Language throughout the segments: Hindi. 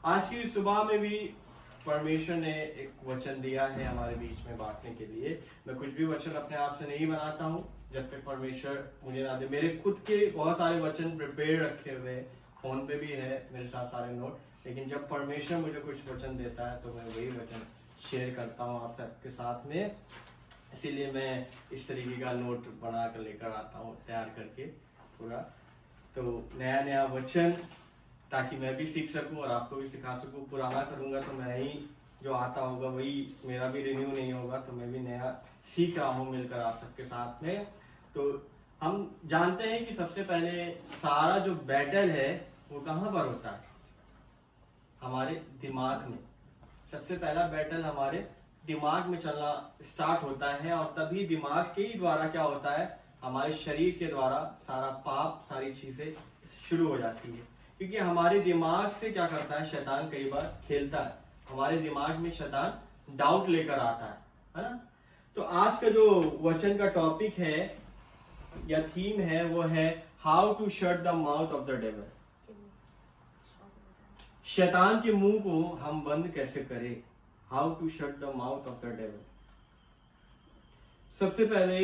आज की सुबह में भी परमेश्वर ने एक वचन दिया है हमारे बीच में बांटने के लिए। मैं कुछ भी वचन अपने आप से नहीं बनाता हूँ जब तक परमेश्वर मुझे ना दे। मेरे खुद के बहुत सारे वचन प्रिपेयर रखे हुए, फोन पे भी है मेरे साथ सारे नोट, लेकिन जब परमेश्वर मुझे कुछ वचन देता है तो मैं वही वचन शेयर करता हूँ आप सबके साथ में। इसीलिए मैं इस तरीके का नोट बना कर लेकर आता हूँ, तैयार करके पूरा। तो नया नया वचन, ताकि मैं भी सीख सकूं और आपको भी सिखा सकूं। पुराना करूंगा तो मैं ही जो आता होगा वही, मेरा भी रिन्यू नहीं होगा, तो मैं भी नया सीख रहा हूँ मिलकर आप सबके साथ में। तो हम जानते हैं कि सबसे पहले सारा जो बैटल है वो कहाँ पर होता है? हमारे दिमाग में। सबसे पहला बैटल हमारे दिमाग में चलना स्टार्ट होता है, और तभी दिमाग के ही द्वारा क्या होता है, हमारे शरीर के द्वारा सारा पाप, सारी चीजें शुरू हो जाती है। क्योंकि हमारे दिमाग से क्या करता है, शैतान कई बार खेलता है। हमारे दिमाग में शैतान डाउट लेकर आता है ना। तो आज का जो वचन का टॉपिक है या थीम है वो है how to shut the mouth of the devil. शैतान के मुंह को हम बंद कैसे करें? How to shut the mouth of the devil. सबसे पहले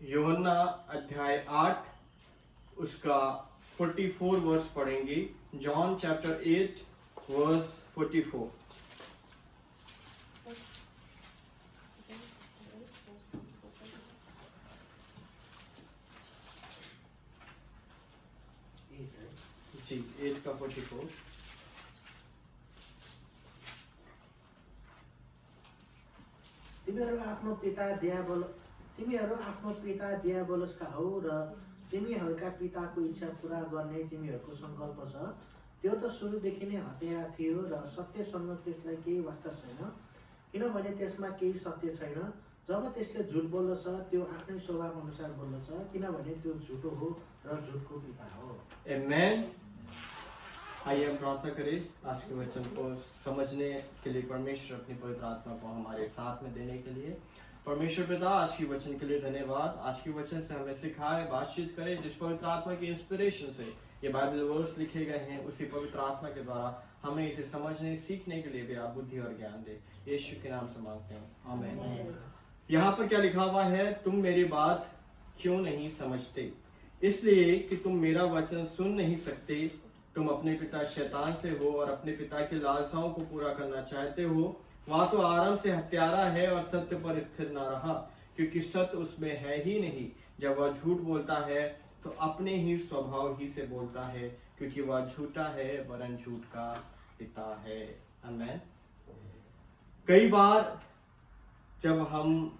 यूहन्ना अध्याय 8 उसका 44 वर्स पढ़ेंगे। John chapter 8 verse 44। जी 8 का 44। तिमीहरू आफ्नो पिता दियाबलसका हौ र तिमीहरूका पिताको इच्छा पूरा गर्ने तिमीहरूको सङ्कल्प छ। त्यो त सुरुदेखि नै हत्यारा थियो र सत्यसँग त्यसलाई केही वास्ता छैन, किनभने त्यसमा केही सत्य छैन। जब त्यसले झुट बोल्दछ त्यो आफ्नै स्वभाव अनुसार बोल्दछ, किनभने त्यो झुटो हो र झुटको पिता हो। आमेन। आइए हम प्रार्थना करें। आज के वचन को समझने के लिए परमेश्वर अपनी पवित्र आत्मा को हमारे साथ में देने के लिए। परमेश्वर पिता, आज की वचन के लिए धन्यवाद। आज की वचन से हमें सिखाए, बातचीत करे। जिस पवित्र आत्मा की इंस्पिरेशन से ये बाइबल वर्स लिखे गए हैं, उसी पवित्र आत्मा के द्वारा हमें इसे समझने, सीखने के लिए भी आप बुद्धि और ज्ञान दे। यीशु के नाम से मांगते हैं, आमीन। यहाँ पर क्या लिखा हुआ है? तुम मेरी बात क्यों नहीं समझते? इसलिए कि तुम मेरा वचन सुन नहीं सकते। तुम अपने पिता शैतान से हो और अपने पिता की लालसाओं को पूरा करना चाहते हो। वहां तो आराम से हत्यारा है और सत्य पर स्थिर न रहा, क्योंकि सत्य उसमें है ही नहीं। जब वह झूठ बोलता है तो अपने ही स्वभाव ही से बोलता है, क्योंकि वह झूठा है वरन झूठ का पिता है। आमीन। कई बार जब हम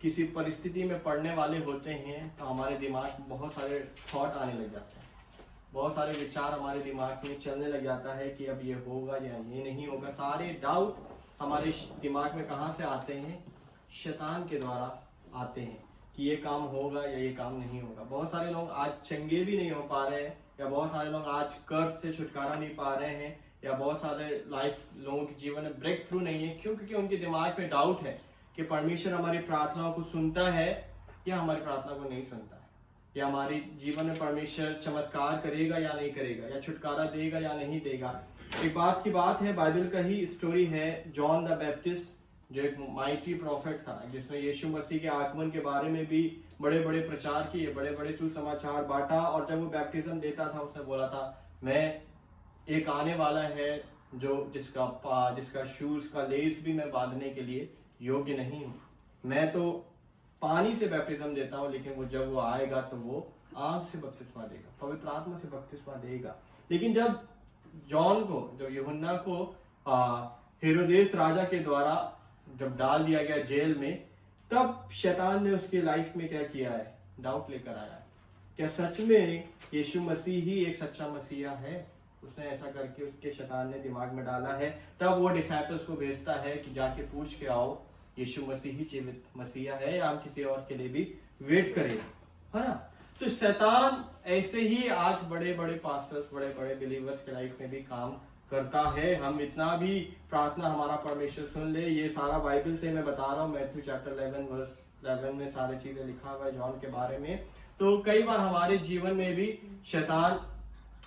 किसी परिस्थिति में पड़ने वाले होते हैं तो हमारे दिमाग में बहुत सारे थॉट आने लग जाते हैं, बहुत सारे विचार हमारे दिमाग में चलने लग जाता है कि अब ये होगा या ये नहीं होगा। सारे डाउट हमारे दिमाग में कहाँ से आते हैं? शैतान के द्वारा आते हैं कि ये काम होगा या ये काम नहीं होगा। बहुत सारे लोग आज चंगे भी नहीं हो पा रहे हैं, या बहुत सारे लोग आज कर्ज से छुटकारा नहीं पा रहे हैं, या बहुत सारे लोगों के जीवन में ब्रेक थ्रू नहीं है। क्यों? क्योंकि उनके दिमाग में डाउट है कि परमेश्वर हमारी प्रार्थनाओं को सुनता है या हमारी प्रार्थना को नहीं सुनता है, या हमारे जीवन में परमेश्वर चमत्कार करेगा या नहीं करेगा, या छुटकारा देगा या नहीं देगा। एक बात की बात है, बाइबल का ही स्टोरी है। जॉन द बैप्टिस्ट जो एक माइटी प्रॉफिट था, जिसने यीशु मसीह के आगमन के बारे में भी बड़े बड़े प्रचार किए, बड़े बड़े सुसमाचार बांटा। और जब वो बैप्टिज्म देता था उसने बोला था, मैं एक आने वाला है जो जिसका शूज का लेस भी मैं बांधने के लिए योग्य नहीं हूँ। मैं तो पानी से बैप्टिज्म देता हूँ, लेकिन जब वो आएगा तो वो आग से बपतिस्मा देगा, पवित्र आत्मा से बपतिस्मा देगा। लेकिन जब जॉन को, जब यूहन्ना को हेरोदेस राजा के द्वारा जब डाल दिया गया जेल में, तब शैतान ने उसकी लाइफ में क्या किया है? डाउट लेकर आया है। क्या सच में यीशु मसीह ही एक सच्चा मसीहा है? उसने ऐसा करके उसके शैतान ने दिमाग में डाला है। तब वो डिसाइपल्स को भेजता है कि जाके पूछ के आओ यीशु मसीह ही जीवित मसीहा है या हम किसी और के लिए भी वेट करेगा, है ना। तो शैतान ऐसे ही आज बड़े बड़े पास्टर्स, बड़े बड़े बिलीवर्स के लाइफ में भी काम करता है। हम इतना भी प्रार्थना हमारा परमेश्वर सुन ले, ये सारा बाइबल से मैं बता रहा हूँ। मैथ्यू चैप्टर 11 वर्स 11 में सारी चीजें लिखा हुआ है जॉन के बारे में। तो कई बार हमारे जीवन में भी शैतान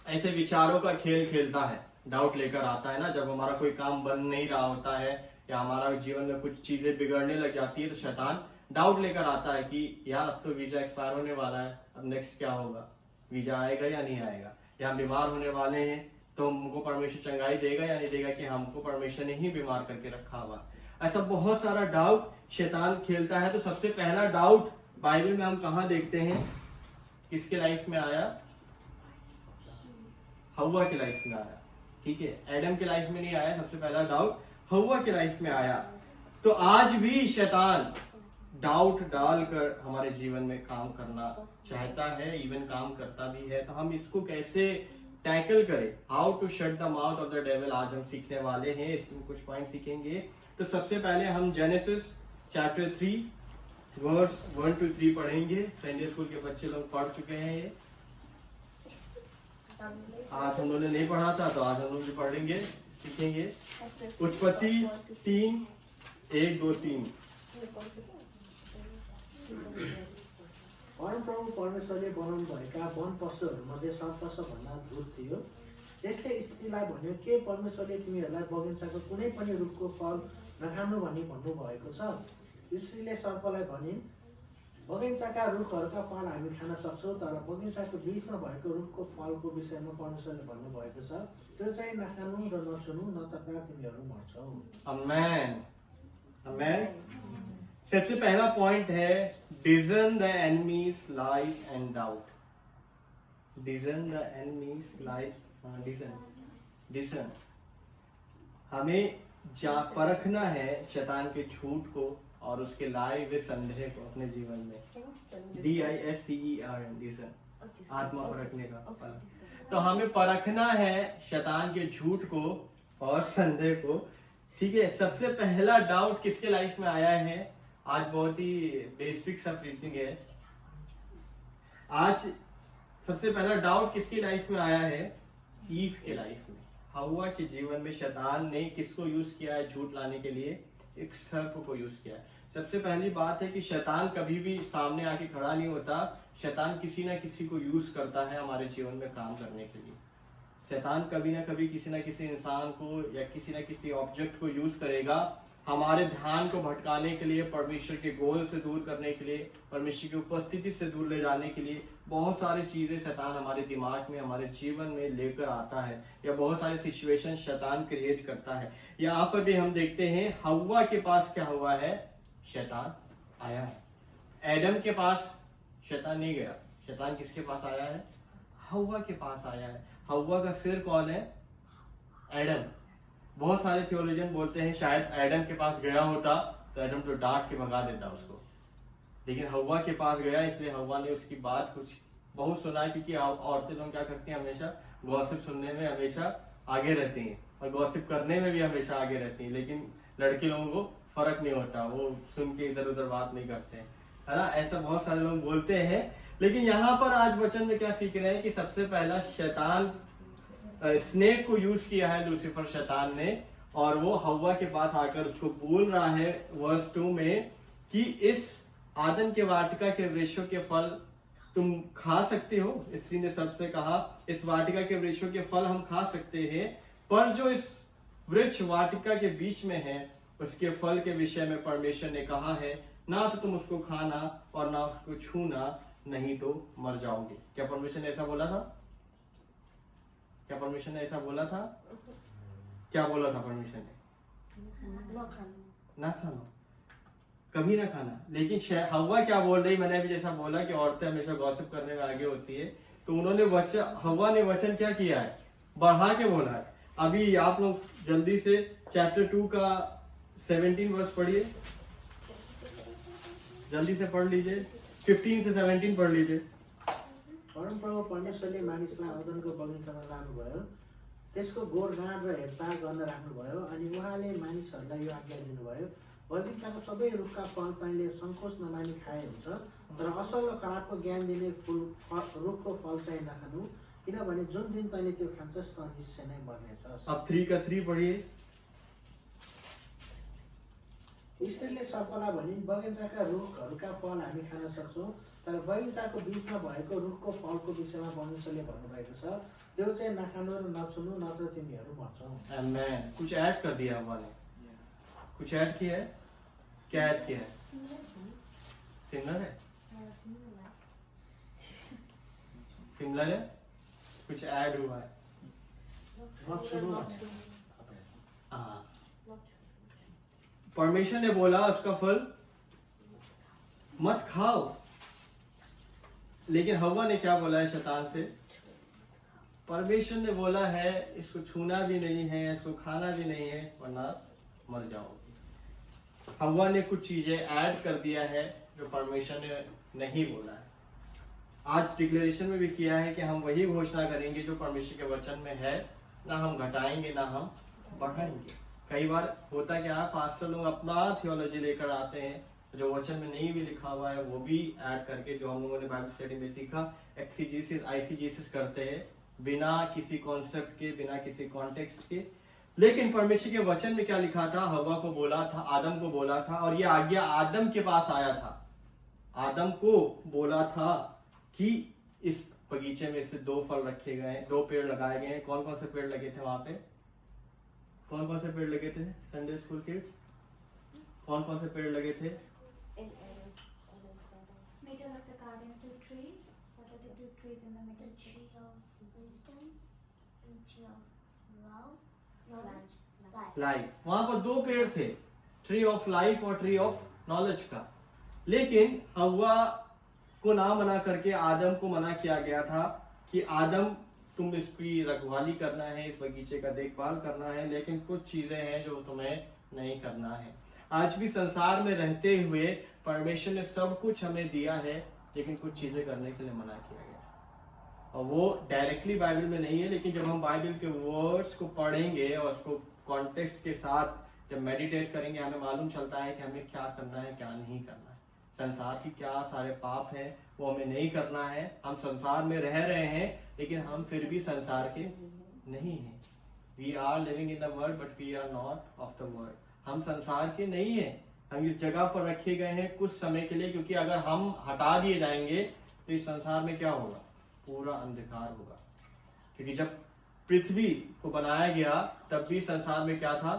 ऐसे विचारों का खेल खेलता है डाउट लेकर आता है ना, जब हमारा कोई काम बन नहीं रहा होता है या हमारा जीवन में कुछ चीजें बिगड़ने लग जाती है, तो शैतान डाउट लेकर आता है कि यार अब तो वीजा एक्सपायर होने वाला है, अब नेक्स्ट क्या होगा, वीजा आएगा या नहीं आएगा, या हम बीमार होने वाले हैं तो हमको परमेश्वर चंगाई देगा या नहीं देगा, कि हमको परमेश्वर ने ही बीमार करके रखा हुआ। ऐसा बहुत सारा डाउट शैतान खेलता है। तो सबसे पहला डाउट बाइबल में हम कहाँ देखते हैं, किसके लाइफ में आया? हव्वा के लाइफ में आया। ठीक है, एडम के लाइफ में नहीं आया। सबसे पहला डाउट हव्वा के लाइफ में आया। तो आज भी शैतान डाउट डालकर हमारे जीवन में काम करना चाहता है, इवन काम करता भी है। तो हम इसको कैसे टैकल करें, how to shut the mouth of the devil, आज हम सीखने वाले हैं। इसमें कुछ पॉइंट सीखेंगे। तो सबसे पहले हम जेनेसिस चैप्टर 3 वर्स 1 to 3 पढ़ेंगे। संडे स्कूल के बच्चे लोग पढ़ चुके हैं ये। आज हम लोगों ने नहीं पढ़ा था, तो आज हम लोग भी पढ़ेंगे, सीखेंगे। उत्पत्ति 3 1 2 3। परमप्रभु परमेश्वरले बनाउनु भएका वन पशुहरूमध्ये सर्प सबभन्दा धुर थियो। त्यसले स्त्रीलाई भन्यो, के परमेश्वरले तिमीहरूलाई बगैँचाको कुनै पनि रुखको फल नखानु भनी भन्नुभएको छ? स्त्रीले सर्पलाई भनिन्, बगैँचाका रुखहरूका फल हामी खान सक्छौँ, तर बगैँचाको बीचमा भएको रुखको फलको विषयमा परमेश्वरले भन्नुभएको छ, त्यो चाहिँ नखानु र नछुनु, नत्र तिमीहरू मर्छौ। आमेन, आमेन। सबसे पहला पॉइंट है discern the enemy's lies and doubt. Discern the enemy's lies, discern, हमें परखना है शैतान के झूठ को और उसके लाए हुए संदेह को अपने जीवन में। DISCERN, डिजर्न, आत्मा परखने का। तो हमें परखना है शैतान के झूठ को और संदेह को। ठीक है, सबसे पहला डाउट किसके लाइफ में आया है? आज बहुत ही बेसिक सा प्रीचिंग है। आज सबसे पहला डाउट किसकी लाइफ में आया है? ईव के लाइफ में। हव्वा के जीवन में शैतान ने किसको यूज किया है झूठ लाने के लिए? एक सर्प को यूज किया है। सबसे पहली बात है कि शैतान कभी भी सामने आके खड़ा नहीं होता। शैतान किसी ना किसी को यूज करता है हमारे जीवन में काम करने के लिए। शैतान कभी ना कभी किसी ना किसी इंसान को या किसी ना किसी ऑब्जेक्ट को यूज करेगा हमारे ध्यान को भटकाने के लिए, परमेश्वर के गोल से दूर करने के लिए, परमेश्वर की उपस्थिति से दूर ले जाने के लिए। बहुत सारी चीजें शैतान हमारे दिमाग में, हमारे जीवन में लेकर आता है, या बहुत सारे सिचुएशन शैतान क्रिएट करता है। यहाँ पर भी हम देखते हैं हव्वा के पास क्या हुआ है? शैतान आया है। एडम के पास शैतान नहीं गया। शैतान किसके पास आया है? हव्वा के पास आया है। हव्वा का सिर कौन है? एडम। बहुत सारे थियोलॉजियन बोलते हैं शायद एडम के पास गया होता तो एडम तो डांट के भगा देता उसको, लेकिन हव्वा के पास गया, इसलिए हव्वा ने उसकी बात कुछ बहुत सुना है। क्योंकि औरतें लोग क्या करती हैं, हमेशा गॉसिप सुनने में हमेशा आगे रहती हैं और गॉसिप करने में भी हमेशा आगे रहती हैं, लेकिन लड़के लोगों को फर्क नहीं होता, वो सुन के इधर उधर बात नहीं करते हैं, है ना। ऐसा बहुत सारे लोग बोलते हैं। लेकिन यहाँ पर आज वचन में क्या सीख रहे हैं कि सबसे पहला शैतान स्नेक को यूज किया है लूसीफर शैतान ने, और वो हव्वा के पास आकर उसको बोल रहा है वर्स 2 में कि इस आदम के वाटिका के वृक्षों के फल तुम खा सकते हो। स्त्री ने सबसे कहा इस वाटिका के वृक्षों के फल हम खा सकते हैं, पर जो इस वृक्ष वाटिका के बीच में है उसके फल के विषय में परमेश्वर ने कहा है ना तो तुम उसको खाना और ना उसको छूना, नहीं तो मर जाओगे। क्या परमेश्वर ने ऐसा बोला था? क्या परमेश्वर ने ऐसा बोला था? क्या बोला था परमेश्वर ने? ना खाना, कभी ना खाना। लेकिन हव्वा क्या बोल रही, मैंने अभी जैसा बोला कि औरतें हमेशा गॉसिप करने में आगे होती है, तो उन्होंने हव्वा ने वचन क्या किया है? बढ़ा के बोला है। अभी आप लोग जल्दी से चैप्टर 2 का 17 वर्स पढ़िए, जल्दी से पढ़ लीजिए। 15 से 17 पढ़ लीजिए। परमप्रभु परमेश्वरले मानिसलाई अदनको बगैँचामा लानुभयो, त्यसको गोडगाड र हेरचाह गर्न राख्नुभयो, अनि उहाँले मानिसहरूलाई यो आज्ञा दिनुभयो, बगैँचाको सबै रुखका फल तैँले सङ्कोच नमानी खाए हुन्छ, तर असल र खराबको ज्ञान दिने रुखको फल चाहिँ नखानु, किनभने जुन दिन तैँले त्यो खान्छस् त निश्चय नै मर्नेछस्। अब 3 का 3 पढ़िए। स्त्रीले सर्पलाई भनिन् बगैँचाका रुखहरूका फल हामी खान सक्छौँ, तर बगैँचाको बिचमा भएको रुखको फलको विषयमा परमेश्वरले भन्नुभएको छ, त्यो चाहिँ नखानु र नछुनु, नत्र तिमीहरू मर्छौ। आमेन। कुछ ऐड कर दिया हवा ने, कुछ ऐड किया है? क्या ऐड किया है? सिमिलर है, सिमिलर है, कुछ ऐड हुआ है। नछुनु हाँ, परमेश्वर ने बोला उसका फल मत खाओ, लेकिन हवा ने क्या बोला है शैतान से? परमेश्वर ने बोला है इसको छूना भी नहीं है, इसको खाना भी नहीं है, वरना मर जाओगे। हवा ने कुछ चीजें ऐड कर दिया है जो परमेश्वर ने नहीं बोला है। आज डिक्लेरेशन में भी किया है कि हम वही घोषणा करेंगे जो परमेश्वर के वचन में है, ना हम घटाएंगे ना हम बढ़ाएंगे। कई बार होता क्या है, पास्टर लोग अपना थियोलॉजी लेकर आते हैं, जो वचन में नहीं भी लिखा हुआ है वो भी ऐड करके, जो हम लोगों ने बाइबल स्टडी में सीखा, एक्सीजेसिस आईसीजेसिस करते हैं बिना किसी कॉन्सेप्ट के, बिना किसी कॉन्टेक्स्ट के। लेकिन परमेश्वर के वचन में क्या लिखा था? हवा को बोला था, आदम को बोला था, और ये आज्ञा आदम के पास आया था। आदम को बोला था कि इस बगीचे में से 2 फल रखे गए, 2 पेड़ लगाए गए हैं। कौन कौन से पेड़ लगे थे वहां पे? कौन कौन से पेड़ लगे थे? संडे स्कूल किड्स, कौन कौन से पेड़ लगे थे? Middle of the garden, 2 trees. What are the 2 trees in the middle? The tree of wisdom and tree of love, knowledge, life. Life. वहां पर 2 पेड़ थे, ट्री ऑफ लाइफ और ट्री ऑफ नॉलेज का। लेकिन हवा को ना मना करके आदम को मना किया गया था कि आदम तुम इसकी रखवाली करना है, इस बगीचे का देखभाल करना है, लेकिन कुछ चीजें हैं जो तुम्हें नहीं करना है। आज भी संसार में रहते हुए परमेश्वर ने सब कुछ हमें दिया है, लेकिन कुछ चीजें करने के लिए मना किया गया। और वो डायरेक्टली बाइबल में नहीं है, लेकिन जब हम बाइबल के वर्ड्स को पढ़ेंगे और उसको कॉन्टेक्स्ट के साथ जब मेडिटेट करेंगे, हमें मालूम चलता है कि हमें क्या करना है, क्या नहीं करना है। संसार की क्या सारे पाप हैं वो हमें नहीं करना है। हम संसार में रह रहे हैं, लेकिन हम फिर भी संसार के नहीं हैं। We are living in the world but we are not of the world. हम संसार के नहीं है, हम इस जगह पर रखे गए हैं कुछ समय के लिए, क्योंकि अगर हम हटा दिए जाएंगे तो इस संसार में क्या होगा? पूरा अंधकार होगा। क्योंकि जब पृथ्वी को बनाया गया तब भी संसार में क्या था?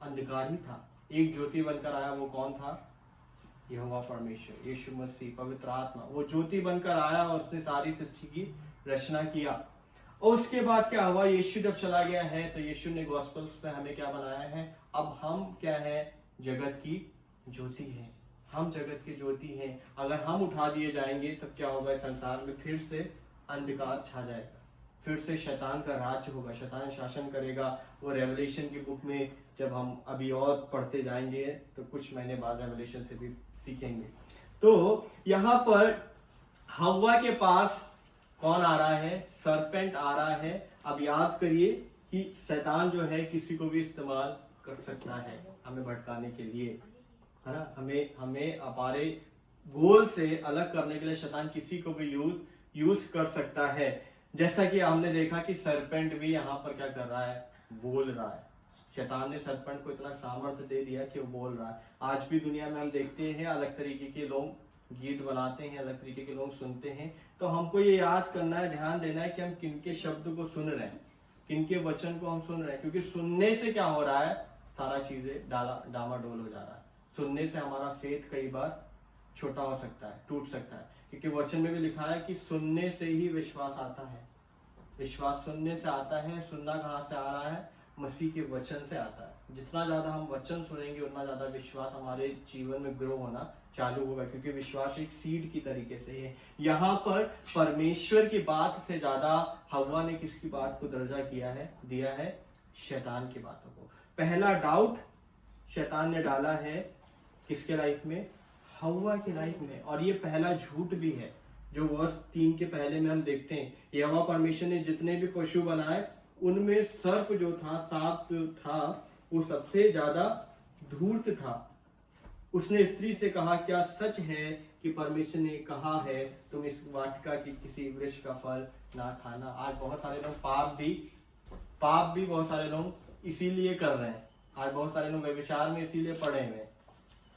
अंधकार ही था। एक ज्योति बनकर आया, वो कौन था? यहोवा परमेश्वर, यीशु मसीह, पवित्र आत्मा। वो ज्योति बनकर आया और उसने सारी सृष्टि की रचना किया। और उसके बाद क्या हुआ? यीशु जब चला गया है तो यीशु ने गॉस्पेल्स में हमें क्या बनाया है? अब हम क्या है? जगत की ज्योति है। हम जगत की ज्योति हैं। अगर हम उठा दिए जाएंगे तब क्या होगा? संसार में फिर से अंधकार छा जाएगा, फिर से शैतान का राज्य होगा, शैतान शासन करेगा। वो रेवलेशन की बुक में जब हम अभी और पढ़ते जाएंगे तो कुछ महीने बाद रेवलेशन से भी सीखेंगे। तो यहाँ पर हव्वा के पास कौन आ रहा है? सरपेंट आ रहा है। अब याद करिए कि शैतान जो है किसी को भी इस्तेमाल कर सकता है हमें भटकाने के लिए, है ना? हमें हमारे गोल से अलग करने के लिए शैतान किसी को भी यूज कर सकता है। जैसा कि हमने देखा कि सरपेंट भी यहाँ पर क्या कर रहा है? बोल रहा है। शैतान ने सरपेंट को इतना सामर्थ्य दे दिया कि वो बोल रहा है। आज भी दुनिया में हम देखते हैं अलग तरीके के लोग गीत बनाते हैं, अलग तरीके के लोग सुनते हैं। तो हमको ये याद करना है, ध्यान देना है कि हम किनके शब्द को सुन रहे हैं, किनके वचन को हम सुन रहे हैं। क्योंकि सुनने से क्या हो रहा है? सारा चीजें डामाडोल हो जा रहा है। सुनने से हमारा फेथ कई बार छोटा हो सकता है, टूट सकता है। क्योंकि वचन में भी लिखा है कि सुनने से ही विश्वास आता है। विश्वास सुनने से आता है। सुनना कहाँ से आ रहा है? मसीह के वचन से आता है। जितना ज्यादा हम वचन सुनेंगे उतना ज्यादा विश्वास हमारे जीवन में ग्रो होना चालू होगा, क्योंकि विश्वास एक सीड की तरीके से है। यहाँ पर परमेश्वर की बात से ज्यादा हव्वा ने किसकी बात को दर्जा दिया है? शैतान की बातों को। पहला डाउट शैतान ने डाला है किसके लाइफ में? हव्वा की लाइफ में। और ये पहला झूठ भी है जो वर्ष 3 के पहले में हम देखते हैं। यहोवा परमेश्वर ने जितने भी पशु बनाए उनमें सर्प जो था, सांप जो था, वो सबसे ज्यादा धूर्त था। उसने स्त्री से कहा, क्या सच है कि परमेश्वर ने कहा है तुम इस वाटिका की किसी वृक्ष का फल ना खाना? आज बहुत सारे लोग पाप भी बहुत सारे लोग इसीलिए कर रहे हैं। आज बहुत सारे लोग व्यभिचार में इसीलिए पड़े हुए हैं।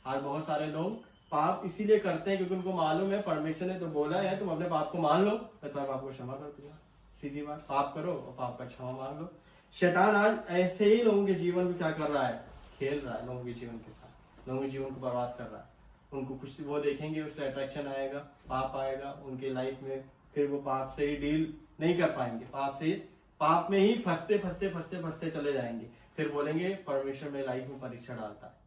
आज बहुत सारे लोग पाप इसीलिए करते हैं क्योंकि उनको मालूम है परमेश्वर ने तो बोला है तुम अपने पाप को मान लो, मैं तुम्हारे पाप को क्षमा कर दूंगा। सीधी बात, पाप करो और पाप का क्षमा मांग लो। शैतान आज ऐसे ही लोगों के जीवन में क्या कर रहा है, खेल रहा है लोगों के जीवन के साथ, लोगों के जीवन को बर्बाद कर रहा है। उनको कुछ वो देखेंगे, उससे अट्रैक्शन आएगा, पाप आएगा उनके लाइफ में, फिर वो पाप से ही डील नहीं कर पाएंगे, पाप में ही फंसते चले जाएंगे। फिर बोलेंगे परमेश्वर मेरी लाइफ में परीक्षा डालता है,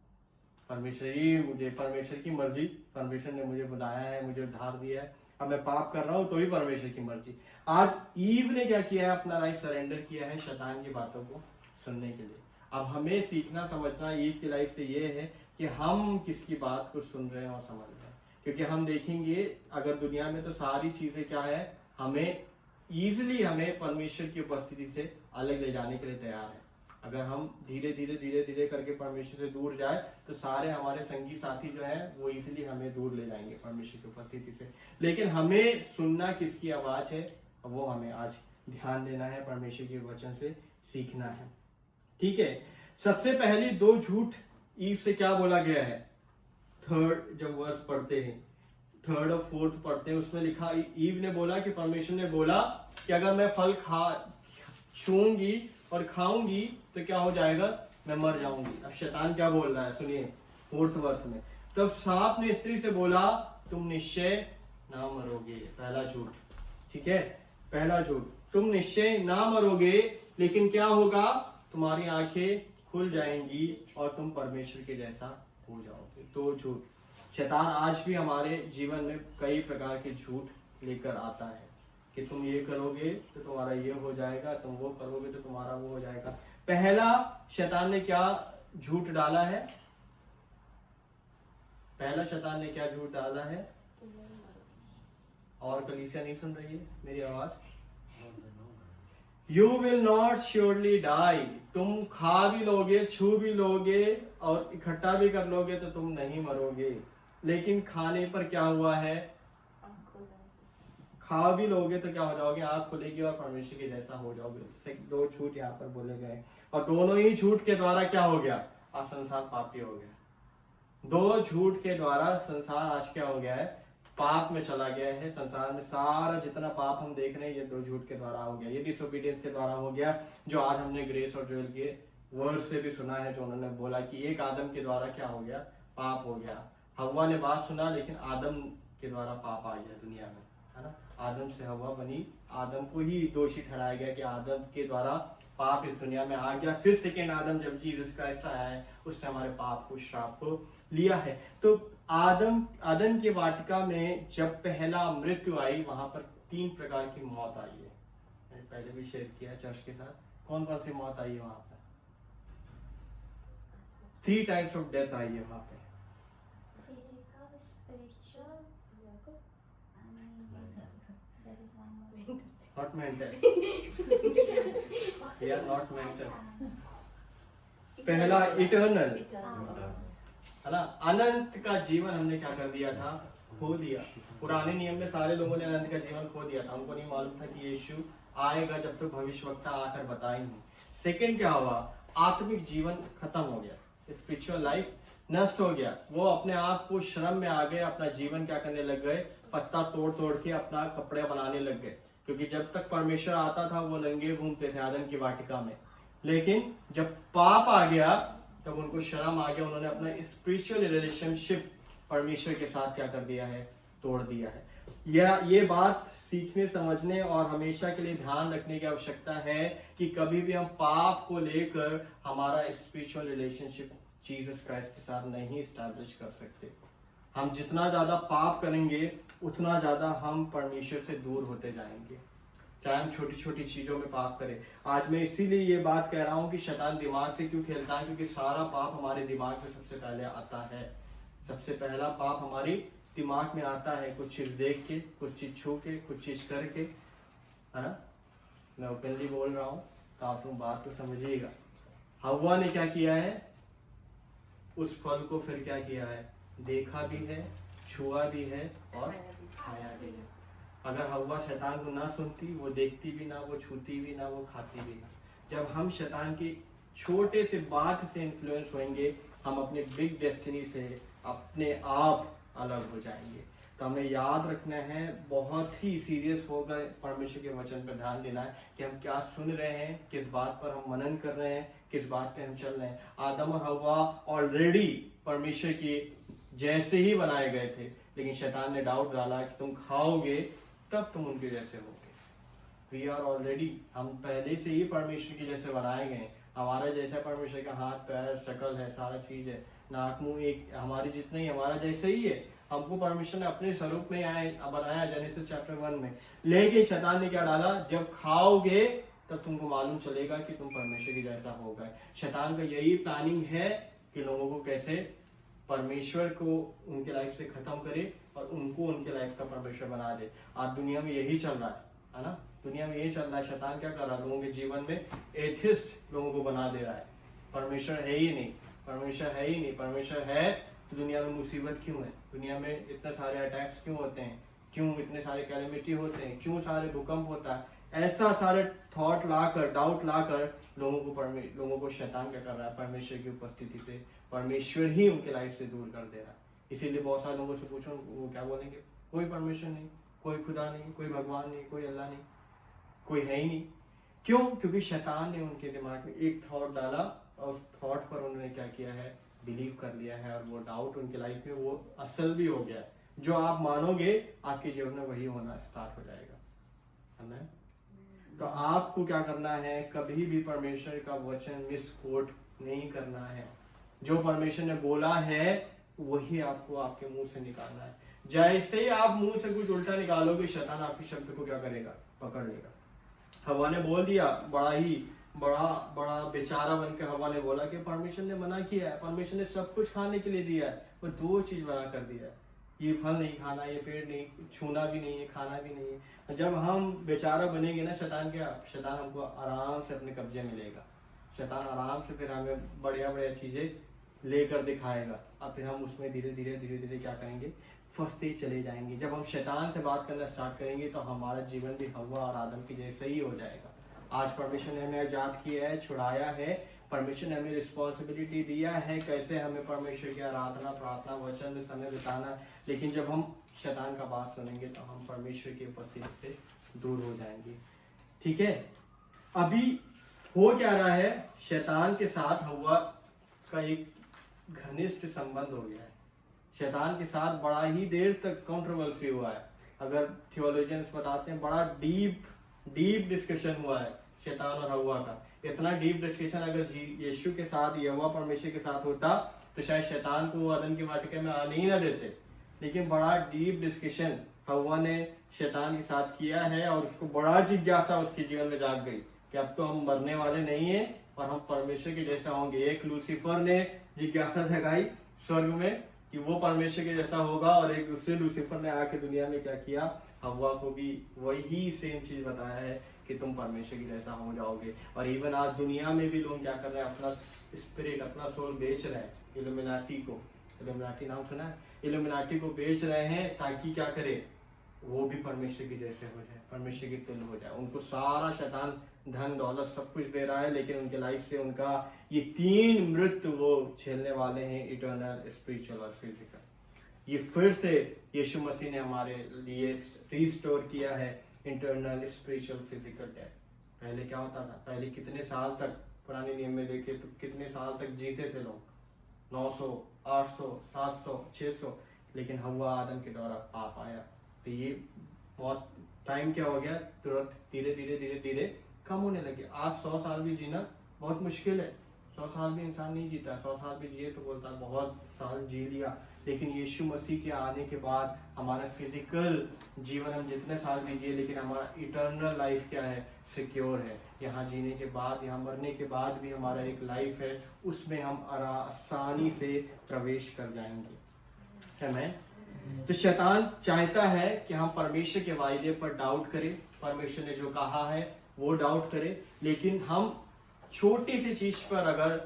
परमेश्वर की मर्जी, परमेश्वर ने मुझे बुलाया है, मुझे उद्धार दिया है, अब मैं पाप कर रहा हूँ तो भी परमेश्वर की मर्जी। आज ईव ने क्या किया है, अपना लाइफ सरेंडर किया है शैतान की बातों को सुनने के लिए। अब हमें सीखना समझना ईव की लाइफ से ये है कि हम किसकी बात को सुन रहे हैं और समझ रहे हैं। क्योंकि हम देखेंगे अगर दुनिया में तो सारी चीजें क्या है, हमें ईजिली हमें परमेश्वर की उपस्थिति से अलग ले जाने के लिए तैयार है। अगर हम धीरे धीरे करके परमेश्वर से दूर जाए तो सारे हमारे संगी साथी जो है वो इजीली हमें दूर ले जाएंगे परमेश्वर की उपस्थिति से। लेकिन हमें सुनना किसकी आवाज है वो हमें आज ध्यान देना है, परमेश्वर के वचन से सीखना है। ठीक है, सबसे पहली दो झूठ ईव से क्या बोला गया है, थर्ड जब वर्स पढ़ते हैं, थर्ड और फोर्थ पढ़ते हैं, उसमें लिखा ईव ने बोला कि परमेश्वर ने बोला कि अगर मैं फल छूंगी और खाऊंगी तो क्या हो जाएगा, मैं मर जाऊंगी। अब शैतान क्या बोल रहा है सुनिए, फोर्थ वर्स में, तब सांप ने स्त्री से बोला तुम निश्चय ना मरोगे। पहला झूठ, ठीक है, पहला झूठ, तुम निश्चय ना मरोगे, लेकिन क्या होगा, तुम्हारी आंखें खुल जाएंगी और तुम परमेश्वर के जैसा हो जाओगे। तो झूठ, शैतान आज भी हमारे जीवन में कई प्रकार के झूठ लेकर आता है कि तुम ये करोगे तो तुम्हारा ये हो जाएगा, तुम वो करोगे तो तुम्हारा वो हो जाएगा। पहला शैतान ने क्या झूठ डाला है, पहला शैतान ने क्या झूठ डाला है, और कलीसिया नहीं सुन रही है मेरी आवाज, you will not surely die, तुम खा भी लोगे, छू भी लोगे और इकट्ठा भी कर लोगे तो तुम नहीं मरोगे। लेकिन खाने पर क्या हुआ है, खा भी लोगे तो क्या हो जाओगे, आंख खुलेगी और परमेश्वर के जैसा हो जाओगे। दो झूठ यहाँ पर बोले गए और दोनों ही झूठ के द्वारा क्या हो गया, आज संसार पापी हो गया। दो झूठ के द्वारा संसार आज क्या हो गया है, पाप में चला गया है। संसार में सारा जितना पाप हम देख रहे हैं ये दो झूठ के द्वारा हो गया, ये डिसोबीडियंस के द्वारा हो गया, जो आज हमने ग्रेस और जोएल के वर्ड से भी सुना है, जो उन्होंने बोला कि एक आदम के द्वारा क्या हो गया, पाप हो गया। हव्वा ने बात सुना लेकिन आदम के द्वारा पाप आ गया दुनिया में, है ना। आदम से हव्वा बनी, आदम को ही दोषी ठहराया गया कि आदम के द्वारा पाप इस दुनिया में आ गया। फिर सेकेंड आदम जब जीसस क्राइस्ट आया है उसने हमारे पाप को, श्राप को लिया है। तो आदम की वाटिका में जब पहला मृत्यु आई वहां पर 3 प्रकार की मौत आई है, मैंने पहले भी शेयर किया चर्च के साथ। कौन कौन सी मौत आई है वहां पर, 3 टाइप्स ऑफ डेथ आई है वहां पे। Physical, spiritual, and there is one more. Not mental. We are not mental. पहला इटर्नल, है ना, अनंत का जीवन हमने क्या कर दिया था, खो दिया। पुराने नियम में सारे लोगों ने अनंत का जीवन खो दिया था, उनको नहीं मालूम था कि यीशु आएगा जब तक भविष्यवक्ता आकर बताएंगे। सेकंड क्या हुआ, आत्मिक जीवन खत्म हो गया, स्पिरिचुअल लाइफ नष्ट हो गया। वो अपने आप को श्रम में आ गए, अपना जीवन क्या करने लग गए, पत्ता तोड़ तोड़ के अपना कपड़े बनाने लग गए। क्योंकि जब तक परमेश्वर आता था वो नंगे घूमते थे आदम की वाटिका में, लेकिन जब पाप आ गया तब उनको शर्म आ गया, उन्होंने अपना स्पिरिचुअल रिलेशनशिप परमेश्वर के साथ क्या कर दिया है, तोड़ दिया है। ये बात सीखने समझने और हमेशा के लिए ध्यान रखने की आवश्यकता है कि कभी भी हम पाप को लेकर हमारा स्पिरिचुअल रिलेशनशिप जीसस क्राइस्ट के साथ नहीं स्टैब्लिश कर सकते। हम जितना ज्यादा पाप करेंगे उतना ज्यादा हम परमेश्वर से दूर होते जाएंगे, चाहे हम छोटी छोटी चीजों में पाप करें। आज मैं इसीलिए ये बात कह रहा हूँ कि शैतान दिमाग से क्यों खेलता है, क्योंकि सारा पाप हमारे दिमाग में सबसे पहले आता है। सबसे पहला पाप हमारी दिमाग में आता है, कुछ चीज देख के, कुछ चीज छू के, कुछ चीज करके, है ना। मैं ओपनली बोल रहा हूँ तो आप लोग बात को समझिएगा। हव्वा ने क्या किया है, उस फल को फिर क्या किया है, देखा भी है, छुआ भी है और खाया भी है। अगर हव्वा शैतान को ना सुनती, वो देखती भी ना, वो छूती भी ना, वो खाती भी ना। जब हम शैतान की छोटे से बात से इन्फ्लुएंस होंगे, हम अपने बिग डेस्टिनी से, अपने आप अलग हो जाएंगे। तो हमें याद रखना है, बहुत ही सीरियस होकर परमेश्वर के वचन पर ध्यान देना है कि हम क्या सुन रहे हैं, किस बात पर हम मनन कर रहे हैं, किस बात पे हम चल रहे हैं। आदम और हव्वा ऑलरेडी परमेश्वर के जैसे ही बनाए गए थे, लेकिन शैतान ने डाउट डाला कि तुम खाओगे तब तुम उनके जैसे होगे। वी आर ऑलरेडी, हम पहले से ही परमेश्वर के जैसे बनाए गए। हमारा जैसा परमेश्वर का हाथ पैर शक्ल है, सारा चीज है, नाक मुंह एक हमारी जितना ही हमारा जैसे ही है। हमको परमेश्वर ने अपने स्वरूप में बनाया जेनेसिस चैप्टर 1 में। लेकिन शैतान ने क्या डाला, जब खाओगे तब तुमको मालूम चलेगा कि तुम परमेश्वर के जैसा हो गए। शैतान का यही प्लानिंग है कि लोगों को कैसे परमेश्वर को उनके लाइफ से खत्म करे और उनको उनके लाइफ का परमेश्वर बना दे। आज दुनिया में यही चल रहा है ना, दुनिया में यही चल रहा है। शैतान क्या कर रहा है, लोगों के जीवन में एथिस्ट लोगों को बना दे रहा है। परमेश्वर है ही नहीं, परमेश्वर है ही नहीं। परमेश्वर है तो दुनिया में मुसीबत क्यों है, दुनिया में इतने सारे अटैक्स क्यों होते हैं, क्यों इतने सारे कैलेमिटी होते हैं, क्यों सारे भूकंप होता है। ऐसा सारे थॉट लाकर, डाउट लाकर लोगों को शैतान क्या कर रहा है, परमेश्वर की उपस्थिति से परमेश्वर ही उनके लाइफ से दूर कर दे रहा है। इसीलिए बहुत सारे लोगों से पूछो, वो क्या बोलेंगे, कोई परमेश्वर नहीं, कोई खुदा नहीं, कोई भगवान नहीं, कोई अल्लाह नहीं, कोई है ही नहीं। क्यों? क्योंकि शैतान ने उनके दिमाग में एक थॉट डाला और उस थॉट पर उन्होंने क्या किया है, बिलीव कर लिया है, और वो डाउट उनके लाइफ में वो असल भी हो गया है। जो आप मानोगे आपके जीवन में वही होना स्टार्ट हो जाएगा, है ना। तो आपको क्या करना है, कभी भी परमेश्वर का वचन मिसकोट नहीं करना है। जो परमेश्वर ने बोला है वही आपको आपके मुंह से निकालना है। जैसे ही आप मुंह से कुछ उल्टा निकालोगे, शैतान आपके शब्द को क्या करेगा, पकड़ लेगा। हवा ने बोल दिया, बड़ा बेचारा बनकर हवा ने बोला कि परमेश्वर ने मना किया है, परमेश्वर ने सब कुछ खाने के लिए दिया है, पर 2 चीज मना कर दिया है, ये फल नहीं खाना, ये पेड़ नहीं छूना भी नहीं है, खाना भी नहीं है। जब हम बेचारा बनेंगे ना, शैतान हमको आराम से अपने कब्जे में लेगा। शैतान आराम से फिर हमें बढ़िया चीजें लेकर दिखाएगा, और फिर हम उसमें धीरे धीरे क्या करेंगे, फंसते चले जाएंगे। जब हम शैतान से बात करना स्टार्ट करेंगे तो हमारा जीवन भी हव्वा और आदम के जैसे ही हो जाएगा। आज परमेश्वर ने हमें आजाद किया है, छुड़ाया है, परमेश्वर ने हमें रिस्पॉन्सिबिलिटी दिया है कैसे हमें परमेश्वर की आराधना, प्रार्थना, वचन में समय बिताना। लेकिन जब हम शैतान का बात सुनेंगे तो हम परमेश्वर की उपस्थिति से दूर हो जाएंगे। ठीक है, अभी हो क्या रहा है, शैतान के साथ हव्वा का एक घनिष्ठ संबंध हो गया है। शैतान के साथ बड़ा ही देर तक कंट्रोवर्सी हुआ है। अगर थियोलॉजियंस बताते हैं, बड़ा डीप डिस्कशन हुआ है शैतान और हव्वा का। इतना डीप डिस्कशन अगर यीशु के साथ, यहोवा परमेश्वर के साथ होता तो शायद शैतान को अदन की वाटिका में आने ही ना देते। लेकिन बड़ा डीप डिस्कशन हव्वा ने शैतान के साथ किया है, और उसको बड़ा जिज्ञासा उसके जीवन में जाग गई कि अब तो हम मरने वाले नहीं है और हम परमेश्वर के जैसा होंगे। एक लूसीफर ने जिज्ञासा जगाई स्वर्ग में कि वो परमेश्वर के जैसा होगा, और एक दूसरे लूसीफर ने आके दुनिया में क्या किया, हव्वा को भी वही सेम चीज बताया है कि तुम परमेश्वर के जैसा हो जाओगे। और इवन आज दुनिया में भी लोग क्या कर रहे हैं, अपना स्पिरिट, अपना सोल बेच रहे हैं इल्यूमिनाटी को। इल्यूमिनाटी नाम सुना है? इल्यूमिनाटी को बेच रहे हैं ताकि क्या करे, वो भी परमेश्वर के जैसे हो जाए, परमेश्वर के तुल्य हो जाए। उनको सारा शैतान धन दौलत सब कुछ दे रहा है, लेकिन उनके लाइफ से उनका ये 3 मृत्यु वो झेलने वाले हैं, इटर्नल, स्पिरिचुअल और फिजिकल। ये फिर से यीशु मसीह ने हमारे लिए रिस्टोर किया है, इंटरनल, स्पिरिचुअल, फिजिकल डेथ। पहले क्या होता था, पहले कितने साल तक पुराने नियम में देखे तो कितने साल तक जीते थे लोग, 900, 800, 700, 600। लेकिन हव्वा आदम के द्वारा पाप आया तो ये बहुत टाइम क्या हो गया, तुरंत धीरे कम होने लगे। आज 100 साल भी जीना बहुत मुश्किल है। 100 साल भी इंसान नहीं जीता। 100 साल भी जिए तो बोलता है बहुत साल जी लिया। लेकिन यीशु मसीह के आने के बाद हमारा फिजिकल जीवन हम जितने साल भी जिए, लेकिन हमारा इटर्नल लाइफ क्या है, सिक्योर है। यहाँ जीने के बाद, यहाँ मरने के बाद भी हमारा एक लाइफ है, उसमें हम आसानी से प्रवेश कर जाएंगे, है मैं। तो शैतान चाहता है कि हम परमेश्वर के वायदे पर डाउट करें, परमेश्वर ने जो कहा है वो डाउट करें। लेकिन हम छोटी सी चीज पर अगर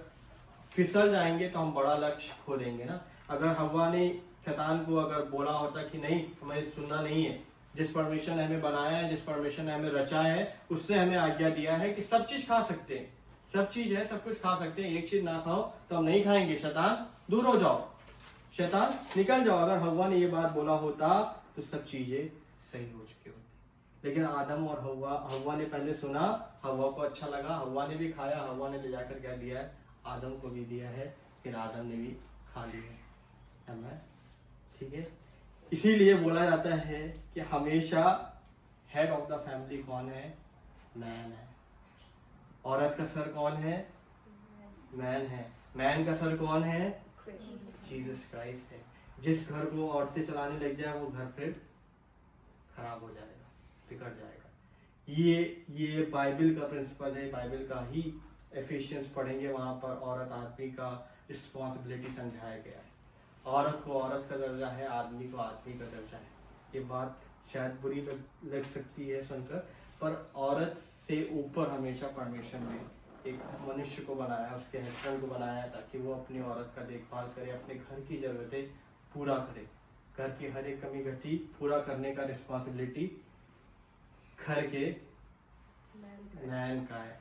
फिसल जाएंगे तो हम बड़ा लक्ष्य खो देंगे ना। अगर हव्वा ने शैतान को अगर बोला होता कि नहीं, हमें सुनना नहीं है, जिस परमेश्वर ने हमें बनाया है, जिस परमेश्वर ने हमें रचा है, उसने हमें आज्ञा दिया है कि सब चीज खा सकते हैं, सब चीज है, सब कुछ खा सकते हैं, एक चीज ना खाओ तो हम नहीं खाएंगे, शैतान दूर हो जाओ। शैतान निकल जाओ। अगर हव्वा ने ये बात बोला होता तो सब चीजें सही हो चुकी होती। लेकिन आदम और हव्वा ने पहले सुना, हव्वा को अच्छा लगा, हव्वा ने भी खाया, हव्वा ने ले जाकर क्या दिया है, आदम को भी दिया है, फिर आदम ने भी खा लिया है। ठीक है, इसीलिए बोला जाता है कि हमेशा हेड ऑफ द फैमिली कौन है, मैन है। औरत का सर कौन है, मैन है। मैन का सर कौन है, जीसस क्राइस्ट है। जिस घर को औरतें चलाने लग जाए वो घर फिर खराब हो जाएगा, बिगड़ जाएगा। ये बाइबल का प्रिंसिपल है, बाइबल का ही एफिशिएंस पढ़ेंगे, वहां पर औरत आदमी का रिस्पॉन्सिबिलिटी समझाया गया है। औरत को औरत का दर्जा है, आदमी को आदमी का दर्जा है। ये बात शायद बुरी लग सकती है सुनकर, पर औरत से ऊपर हमेशा परमेश्वर ने एक मनुष्य को बनाया, उसके हस्बैंड को बनाया ताकि वो अपनी औरत का देखभाल करे, अपने घर की जरूरतें पूरा करे। घर की हर एक कमी घटी पूरा करने का रिस्पॉन्सिबिलिटी घर के मैन का है,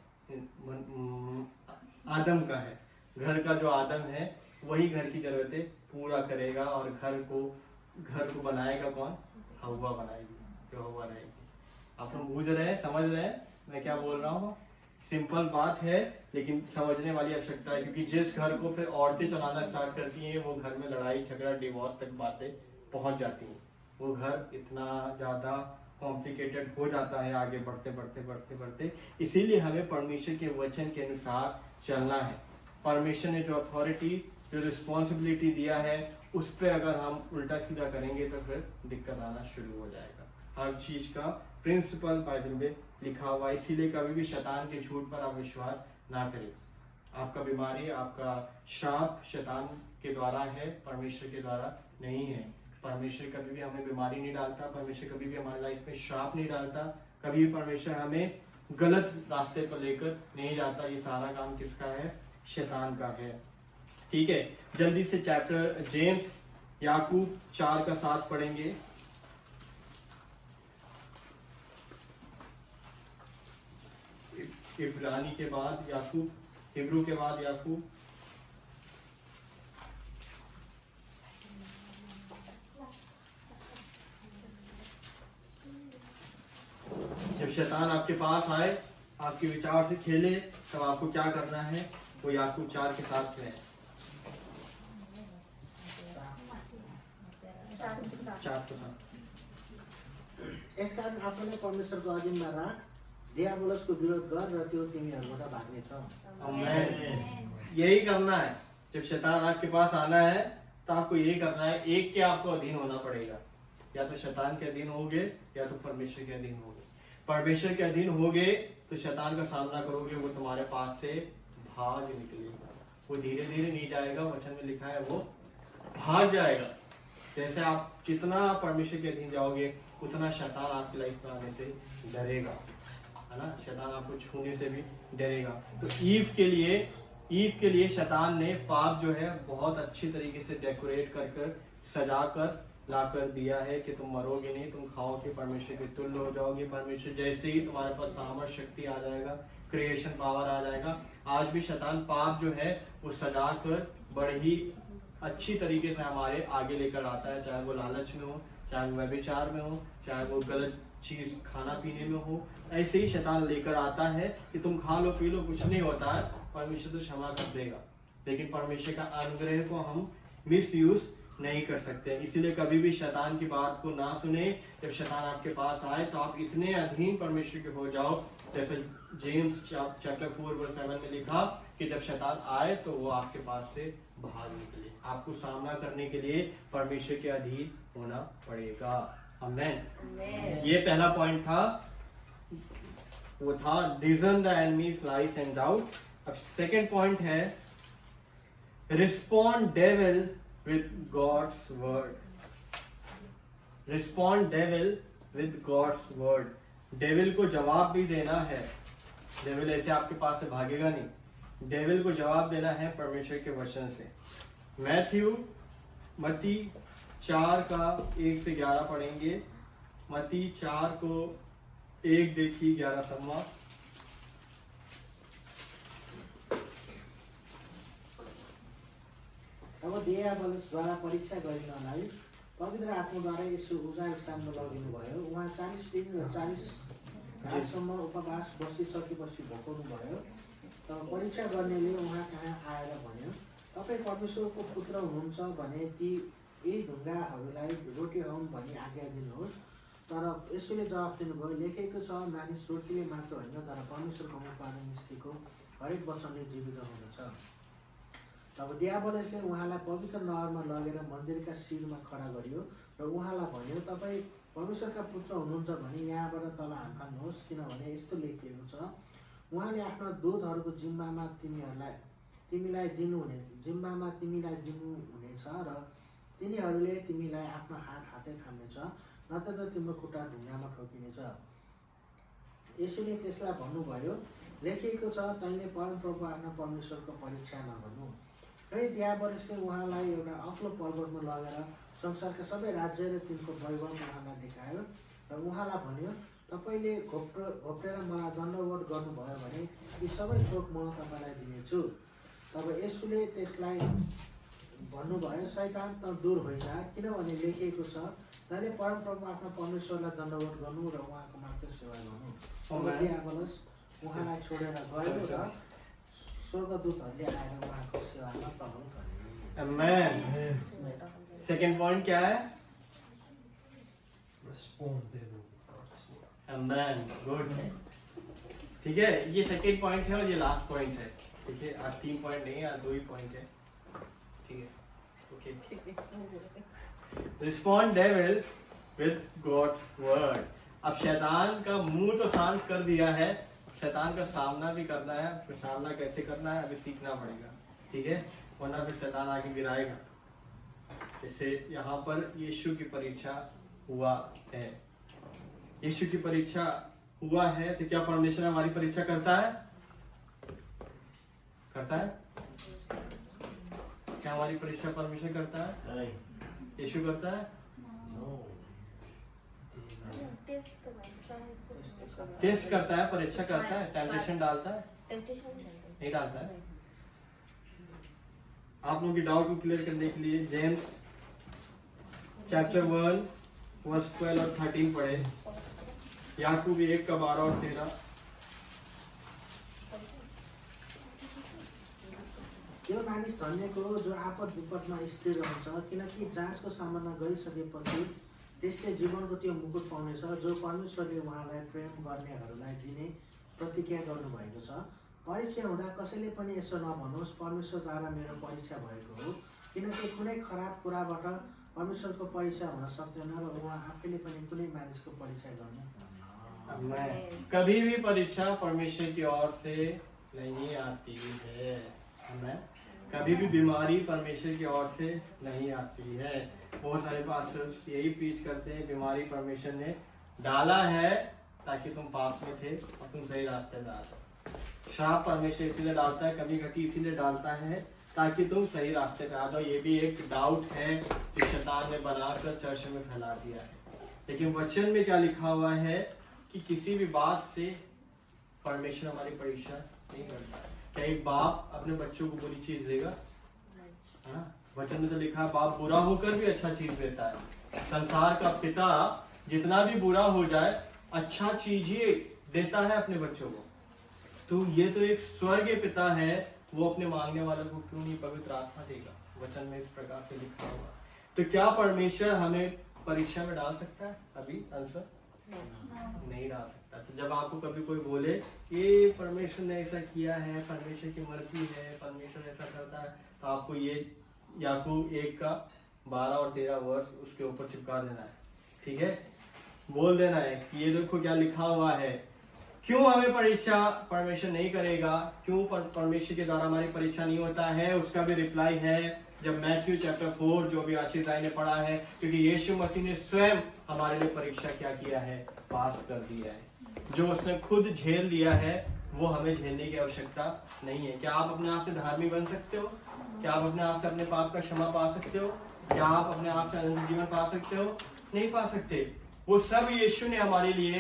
आदम का है। घर का जो आदम है वही घर की जरूरतें पूरा करेगा, और घर को बनाएगा कौन, हव्वा बनाएगी, जो हव्वा रहेगी। आप लोग बूझ रहे हैं, समझ रहे हैं मैं क्या बोल रहा हूँ? सिंपल बात है लेकिन समझने वाली आवश्यकता है, क्योंकि जिस घर को फिर औरतें चलाना स्टार्ट करती हैं वो घर में लड़ाई झगड़ा डिवोर्स तक बातें पहुंच जाती हैं। वो घर इतना ज्यादा कॉम्प्लिकेटेड हो जाता है आगे बढ़ते बढ़ते बढ़ते बढ़ते। इसीलिए हमें परमेश्वर के वचन के अनुसार चलना है। परमेश्वर ने जो अथॉरिटी, जो रिस्पॉन्सिबिलिटी दिया है, उस पर अगर हम उल्टा सीधा करेंगे तो फिर दिक्कत आना शुरू हो जाएगा। हर चीज का प्रिंसिपल बाइबल में लिखा हुआ है। इसीलिए कभी भी शैतान के झूठ पर आप विश्वास ना करें। आपका बीमारी, आपका श्राप शैतान के द्वारा है, परमेश्वर के द्वारा नहीं है। परमेश्वर कभी भी हमें बीमारी नहीं डालता, परमेश्वर कभी भी हमारी लाइफ में श्राप नहीं डालता, कभी भी परमेश्वर हमें गलत रास्ते पर लेकर नहीं जाता। ये सारा काम किसका है, शैतान का है। ठीक है, जल्दी से चैप्टर जेम्स याकूब 4:7 पढ़ेंगे। इब्रानी के बाद याकूब, हिब्रू के बाद याकूब। जब शैतान आपके पास आए, आपके विचार से खेले, तब आपको क्या करना है, वो याकूब 4:7 में है। 4:7। यसकारण आफूलाई परमेश्वरको अधीनमा राख, दियाबोलसको विरोध गर र त्यो तिमीहरूबाट भाग्नेछ। आमीन। यही करना है। जब शैतान आपके पास आना है तो आपको यही करना है। एक के आपको अधीन होना पड़ेगा, या तो शैतान के अधीन होगे या तो परमेश्वर के अधीन होगे। परमेश्वर के अधीन होगे तो शैतान का सामना करोगे, वो तुम्हारे पास से भाग निकलेगा। वो धीरे धीरे नहीं जाएगा, वचन में लिखा है वो भाग जाएगा। जैसे आप जितना परमेश्वर के अधीन जाओगे उतना शैतान आपकी लाइफ में आने से डरेगा, है ना। शैतान आपको छूने से भी डरेगा। तो ईव के लिए शैतान ने पाप जो है बहुत अच्छी तरीके से डेकोरेट कर सजा कर ला कर दिया है कि तुम मरोगे नहीं, तुम खाओगे, परमेश्वर के तुल्य हो जाओगे। परमेश्वर जैसे ही तुम्हारे पास सामर्थ शक्ति आ जाएगा, क्रिएशन पावर आ जाएगा। आज भी शैतान पाप जो है वो सजा कर बड़ी अच्छी तरीके से हमारे आगे लेकर आता है, चाहे वो लालच में हो, चाहे वो व्यभिचार में हो, चाहे वो गलत चीज खाना पीने में हो। ऐसे ही शैतान लेकर आता है कि तुम खा लो पी लो, कुछ नहीं होता है, परमेश्वर तो क्षमा कर देगा। लेकिन परमेश्वर का अनुग्रह को हम मिस यूज नहीं कर सकते। इसीलिए कभी भी शैतान की बात को ना सुने। जब शैतान आपके पास आए तो आप इतने अधीन परमेश्वर के हो जाओ, जैसे जेम्स चैप्टर 4:7 में लिखा कि जब शैतान आए तो वो आपके पास से भाग निकले। आपको सामना करने के लिए परमेश्वर के अधीन होना पड़ेगा। आमीन। ये पहला पॉइंट था, वो था discern the enemy's lies and doubt. अब सेकंड पॉइंट है respond devil with God's word. Respond devil with God's word. Devil को जवाब भी देना है। डेविल ऐसे आपके पास से भागेगा नहीं। डेविल को जवाब देना है परमेश्वर के वचन से। मत्ती 4:1-11 पढ़ेंगे। मत्ती 4:1 देखिए 11वां। अब दियाबलसद्वारा परीक्षा गरिनलाई पवित्र आत्माद्वारा यसो उजाड स्थानमा लगिनु भयो। उहाँ 40 दिन र 40 रातसम्म उपवास बसिसकेपछि भोकाउनु भयो। तब परीक्षा गर्नेले उहाँ कहाँ आएर भन्यो, तपाईँ परमेश्वरको पुत्र हुनुहुन्छ भने ती यी ढुङ्गाहरूलाई रोटी हुन् भनी आज्ञा दिनुहोस्। तर यसोले जवाफ दिनुभयो, लेखेको छ, मानिस रोटीले मात्र होइन तर परमेश्वरको मुखबाट निस्केको हरेक वचनले जीवित हुनेछ। तब दियाबलसले उहाँलाई पवित्र नगरमा लगेर मन्दिरका शिरमा खडा गरियो र उहाँलाई भन्यो, तपाईँ परमेश्वरका पुत्र हुनुहुन्छ भने यहाँबाट तल हान्नुहोस्, किनभने यस्तो लेखिएको छ, उहाँले आफ्ना दूतहरूको जिम्मामा तिमीलाई दिनुहुनेछ र तिनीहरूले तिमीलाई आफ्नो हातै थाम्नेछ, नत्र त तिम्रो खुट्टा ढुङ्गामा ठोकिनेछ। यसोले त्यसलाई भन्नुभयो, लेखिएको छ, तैँले परमप्रभु आफ्नो परमेश्वरको परीक्षा नगर्नु। फेरि दियाबलसले उहाँलाई एउटा अग्लो पर्वतमा लगेर संसारका सबै राज्य र तिनको वैभव उहाँलाई देखायो र उहाँलाई भन्यो, तपाईँले घोप्टेर मलाई दण्डवत गर्नुभयो भने यी सबै थोक म तपाईँलाई दिनेछु। तब यसोले त्यसलाई भन्नुभयो, शैतान त दूर होइजा, किनभने लेखिएको छ, तैँले परमप्रभु आफ्नो परमेश्वरलाई दण्डवत गर्नु र उहाँको मात्र सेवा गर्नु। तब दियाबलस उहाँलाई छोडेर गयो र स्वर्गदूतहरूले आएर उहाँको सेवामा टहल गरे। Amen. सेकंड पॉइंट क्या है? Amen. गुड। ठीक है, ये सेकंड पॉइंट है और ये लास्ट पॉइंट है। ठीक है, आज 3 पॉइंट नहीं है, आज 2 ही पॉइंट है। ठीक है, okay. Respond devil with God's word. अब शैतान का मुंह तो शांत कर दिया है, शैतान का सामना भी करना है। फिर सामना कैसे करना है अभी सीखना पड़ेगा, ठीक है, वरना फिर शैतान आके गिराएगा। जैसे यहाँ पर यीशु की परीक्षा हुआ है, यीशु की परीक्षा हुआ है, तो क्या परमेश्वर हमारी परीक्षा करता है? करता है? क्या हमारी परीक्षा परमेश्वर करता है? यीशु करता है? टेस्ट करता है, परीक्षा करता है, टेम्पटेशन डालता है? नहीं डालता है। आप लोगों की डाउट को क्लियर करने के लिए जेम्स चैप्टर 1 वर्स 12 और 13 पढ़े, याकूब 1 का 12 और 13। त्यो मानिस धन्यको जो आपद विपदमा स्थिर रहन्छ, किनकि जाँचको सामना गरिसकेपछि त्यसले जीवनको त्यो मुकुट पाउनेछ जो परमेश्वरले उहाँलाई प्रेम गर्नेहरूलाई दिने प्रतिज्ञा गर्नुभएको छ। परीक्षा हुँदा कसैले पनि यसो नभनोस्, परमेश्वरद्वारा मेरो परीक्षा भएको हो, किनकि कुनै खराब कुराबाट परमेश्वरको परीक्षा हुन सक्दैन र उहाँ आफैले पनि कुनै मानिसको परीक्षा गर्नुहुन्न। कभी भी परीक्षा परमेश्वर की ओर से नहीं आती है। कभी भी बीमारी परमेश्वर की ओर से नहीं आती है। बहुत सारे पास्टर्स यही प्रीच करते हैं, बीमारी परमेश्वर ने डाला है ताकि तुम पाप में थे और तुम सही रास्ते पे आ जाओ। श्राप परमेश्वर इसीलिए डालता है, कभी घटी इसीलिए डालता है ताकि तुम सही रास्ते पे आ जाओ। ये भी एक डाउट है जो शैतान ने बनाकर चर्च में फैला दिया है। लेकिन वचन में क्या लिखा हुआ है कि किसी भी बात से परमेश्वर हमारी परीक्षा नहीं करता है। क्या एक बाप अपने बच्चों को बुरी चीज देगा? हाँ, वचन में तो लिखा है बाप बुरा होकर भी अच्छा चीज देता है। संसार का पिता जितना भी बुरा हो जाए अच्छा चीज ही देता है अपने बच्चों को। तो ये तो एक स्वर्गीय पिता है, वो अपने मांगने वालों को क्यों नहीं पवित्र आत्मा देगा? वचन में इस प्रकार से लिखा हुआ। तो क्या परमेश्वर हमें परीक्षा में डाल सकता है? अभी आंसर नहीं डाल सकता। तो जब आपको कभी कोई बोले कि परमेश्वर ने ऐसा किया है, परमेश्वर की मर्जी है, परमेश्वर ऐसा करता है, तो आपको ये याकूब 1 का 12 और 13 वर्ष उसके ऊपर चिपका देना है। ठीक है, बोल देना है कि ये देखो क्या लिखा हुआ है। क्यों हमें परीक्षा परमेश्वर नहीं करेगा? क्यों परमेश्वर के द्वारा हमारी परीक्षा नहीं होता है? उसका भी रिप्लाई है जब मैथ्यू चैप्टर 4 जो भी आशीष भाई ने पढ़ा है, क्योंकि यीशु मसीह ने स्वयं हमारे लिए परीक्षा क्या किया है? पास कर दिया है। जो उसने खुद झेल लिया है वो हमें झेलने की आवश्यकता नहीं है। क्या आप अपने आप से धार्मिक बन सकते हो? क्या आप अपने आप से अपने पाप का क्षमा पा सकते हो? क्या आप अपने आप से अनंत जीवन पा सकते हो? नहीं पा सकते। वो सब यीशु ने हमारे लिए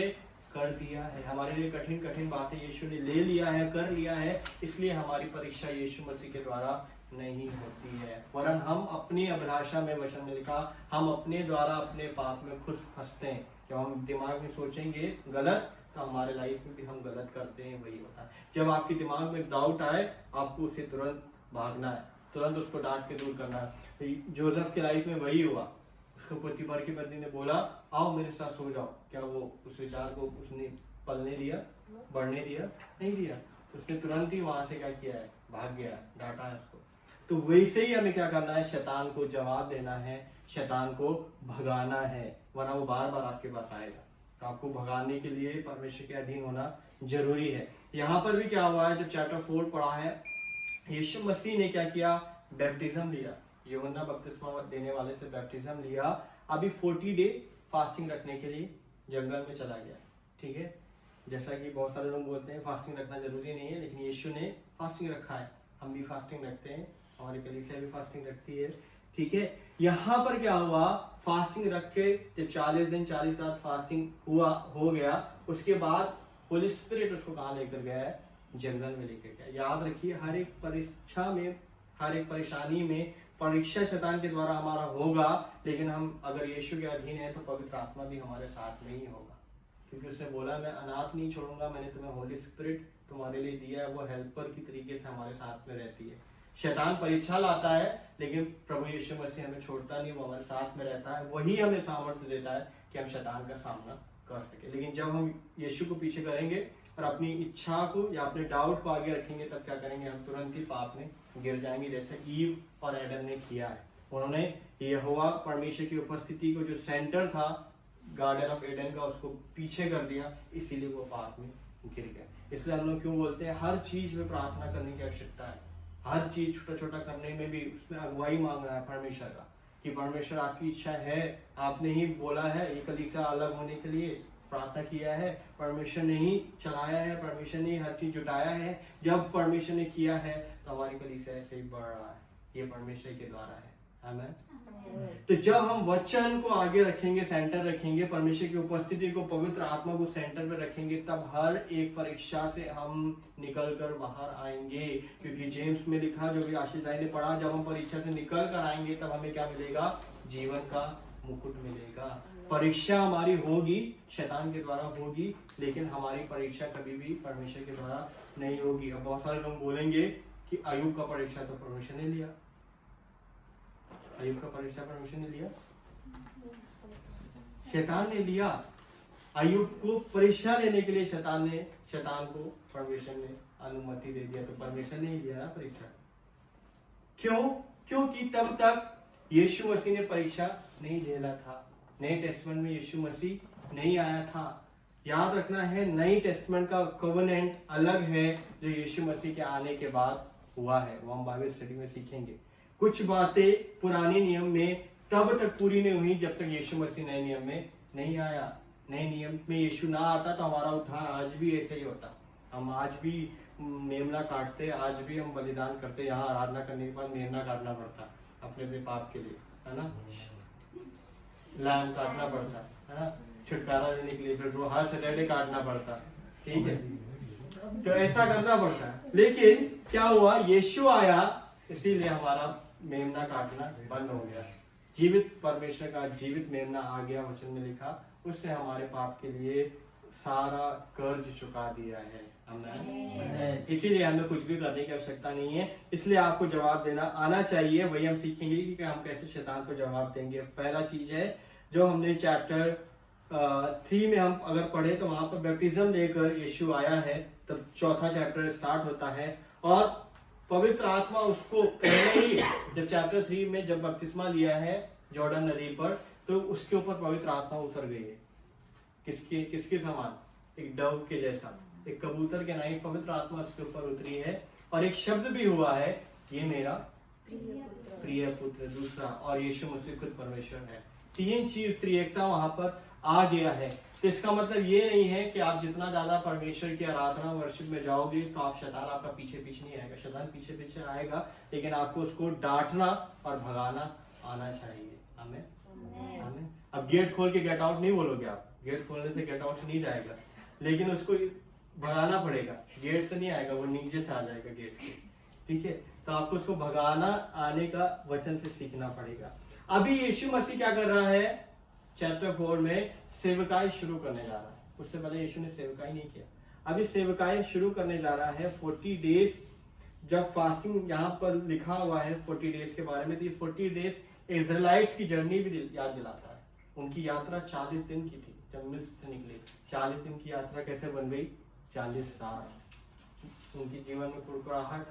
कर दिया है। हमारे लिए कठिन कठिन बातें यीशु ने ले लिया है, कर लिया है, इसलिए हमारी परीक्षा यीशु मसीह के द्वारा नहीं होती है, वरन हम अपनी अभिलाषा में, वचन में लिखा, हम अपने द्वारा अपने पाप में खुद फंसते हैं। जब हम दिमाग में सोचेंगे गलत तो हमारे लाइफ में भी हम गलत करते हैं, वही होता है। जब आपके दिमाग में डाउट आए आपको उसे तुरंत भागना है, तुरंत उसको डांट के दूर करना है। जोसेफ के लाइफ में वही हुआ। उसको पोतीफर की पत्नी ने बोला आओ मेरे साथ सो जाओ, क्या वो उस विचार को उसने पलने दिया, बढ़ने दिया? नहीं दिया। उसने तुरंत ही वहां से क्या किया है, भाग गया, डांटा है उसको। तो वैसे ही हमें क्या करना है, शैतान को जवाब देना है, शैतान को भगाना है, वरना वो बार बार आपके पास आएगा। तो आपको भगाने के लिए परमेश्वर के अधीन होना जरूरी है। यहाँ पर भी क्या हुआ है, जब चैप्टर 4 पढ़ा है, यीशु मसीह ने क्या किया, बैप्टिज्म लिया, यूहन्ना बपतिस्मा देने वाले से बैप्टिज्म लिया। अभी 40 डे फास्टिंग रखने के लिए जंगल में चला गया। ठीक है, जैसा कि बहुत सारे लोग बोलते हैं फास्टिंग रखना जरूरी नहीं है, लेकिन यीशु ने फास्टिंग रखा है, हम भी फास्टिंग रखते हैं, हमारी कलीसिया भी फास्टिंग रखती है। ठीक है, यहाँ पर क्या हुआ, फास्टिंग रख के जब 40 दिन 40 रात फास्टिंग हो गया, उसके बाद होली स्पिरिट उसको कहाँ लेकर गया है, जंगल में लेकर गया। याद रखिए, हर एक परीक्षा में, हर एक परेशानी में परीक्षा शैतान के द्वारा हमारा होगा, लेकिन हम अगर यीशु के अधीन है तो पवित्र आत्मा भी हमारे साथ में ही होगा, क्योंकि उसने बोला मैं अनाथ नहीं छोड़ूंगा, मैंने तुम्हें होली स्पिरिट तुम्हारे लिए दिया है, वो हेल्पर की तरीके से हमारे साथ में रहती है। शैतान परीक्षा लाता है, लेकिन प्रभु यीशु मसीह हमें छोड़ता नहीं, वो हमारे साथ में रहता है, वही हमें सामर्थ्य देता है कि हम शैतान का सामना कर सके। लेकिन जब हम यीशु को पीछे करेंगे और अपनी इच्छा को या अपने डाउट को आगे रखेंगे, तब क्या करेंगे, हम तुरंत ही पाप में गिर जाएंगे, जैसे ईव और एडम ने किया है। उन्होंने यहोवा परमेश्वर की उपस्थिति को जो सेंटर था गार्डन ऑफ एडन का, उसको पीछे कर दिया, इसीलिए वो पाप में गिर गए। इसलिए हम लोग क्यों बोलते हैं हर चीज में प्रार्थना करने की आवश्यकता है, हर चीज छोटा छोटा करने में भी उसमें अगुवाई मांगना है परमेश्वर का, कि परमेश्वर आपकी इच्छा है, आपने ही बोला है, ये कलीसिया अलग होने के लिए प्रार्थना किया है, परमेश्वर ने ही चलाया है, परमेश्वर ने हर चीज जुटाया है। जब परमेश्वर ने किया है तो हमारी कलीसिया ऐसे ही बढ़ रहा है, ये परमेश्वर के द्वारा है। आमीन। तो जब हम वचन को आगे रखेंगे, सेंटर रखेंगे, परमेश्वर की उपस्थिति को, पवित्र आत्मा को सेंटर में रखेंगे, तब हर एक परीक्षा से हम निकल कर बाहर आएंगे। क्योंकि जेम्स में लिखा, जो भी आशीष भाई ने पढ़ा, जब हम परीक्षा से निकल कर आएंगे तब हमें क्या मिलेगा, जीवन का मुकुट मिलेगा। परीक्षा हमारी होगी, शैतान के द्वारा होगी, लेकिन हमारी परीक्षा कभी भी परमेश्वर के द्वारा नहीं होगी। अब बहुत सारे लोग बोलेंगे कि अय्यूब का परीक्षा तो परमेश्वर ने लिया, अय्यूब का परीक्षा परमेश्वर ने लिया, शैतान ने लिया। अय्यूब को परीक्षा लेने के लिए शैतान को परमेश्वर ने अनुमति दे दिया, तो परमेश्वर ने ही लिया ना परीक्षा। क्यों? क्योंकि तब तक यीशु मसीह ने परीक्षा नहीं झेला था, नए टेस्टमेंट में यीशु मसीह नहीं आया था। याद रखना है, नई टेस्टमेंट का कवनेंट अलग है जो यीशु मसीह के आने के बाद हुआ है, वो हम बाइबल स्टडी में सीखेंगे। कुछ बातें पुराने नियम में तब तक पूरी नहीं हुई जब तक यीशु मसीह नए नियम में नहीं आया। नए नियम में यीशु ना आता तो हमारा उद्धार आज भी ऐसे ही होता। हम आज भी मेमना काटते, आज भी हम बलिदान करते, यहाँ आराधना करने के बाद मेमना काटना पड़ता अपने अपने पाप के लिए, है ना, लैम काटना पड़ता है ना, छुटकारा देने के लिए, फिर वो हर सैटरडे काटना पड़ता। ठीक है, तो ऐसा करना पड़ता है। लेकिन क्या हुआ, यीशु आया, इसीलिए हमारा मेमना काटना बंद हो गया। जीवित परमेश्वर का जीवित मेमना आ गया, वचन में लिखा, उसने हमारे पाप के लिए सारा कर्ज चुका दिया है। इसीलिए हमें कुछ भी करने की आवश्यकता नहीं है। इसलिए आपको जवाब देना आना चाहिए, वही हम सीखेंगे कि हम कैसे शैतान को जवाब देंगे। पहला चीज है जो हमने चैप्टर 3 में हम अगर पढ़े तो वहां पर बैप्टिज्म लेकर यीशु आया है, तब चौथा चैप्टर स्टार्ट होता है और पवित्र आत्मा उसको पहले ही जब चैप्टर 3 में जब बपतिस्मा लिया है जॉर्डन नदी पर, तो उसके ऊपर पवित्र आत्मा उतर गई है। किसके समान, एक डव के जैसा, एक कबूतर के नाई पवित्र आत्मा उसके ऊपर उतरी है और एक शब्द भी हुआ है, ये मेरा प्रिय पुत्र दूसरा, और यीशु मसीह खुद परमेश्वर है। तीन चीज त्रिएकता वहां पर आ गया है। तो इसका मतलब ये नहीं है कि आप जितना ज्यादा परमेश्वर की आराधना वर्शिप में जाओगे तो आप शैतान आपका पीछे पीछे नहीं आएगा। शैतान पीछे पीछे आएगा, लेकिन आपको उसको डांटना और भगाना आना चाहिए। आमीन आमीन। अब गेट खोल के गेट आउट नहीं बोलोगे आप, गेट खोलने से गेट आउट नहीं जाएगा, लेकिन उसको भगाना पड़ेगा। गेट से नहीं आएगा, वो नीचे से आ जाएगा गेट से। ठीक है, तो आपको उसको भगाना आने का वचन से सीखना पड़ेगा। अभी यीशु मसीह क्या कर रहा है, चैप्टर 4 में सेवकाई शुरू करने जा रहा है। उससे पहले यीशु ने सेवकाई नहीं किया, अभी सेवकाई शुरू करने जा रहा है। 40 डेज जब फास्टिंग यहाँ पर लिखा हुआ है 40 डेज के बारे में, तो ये 40 डेज इजराइलाइट्स की जर्नी भी याद दिलाता है। उनकी यात्रा 40 दिन की थी जब मिस्र से निकले। 40 दिन की यात्रा कैसे बन गई, 40 साल। उनके जीवन में कुड़कुड़ाहट,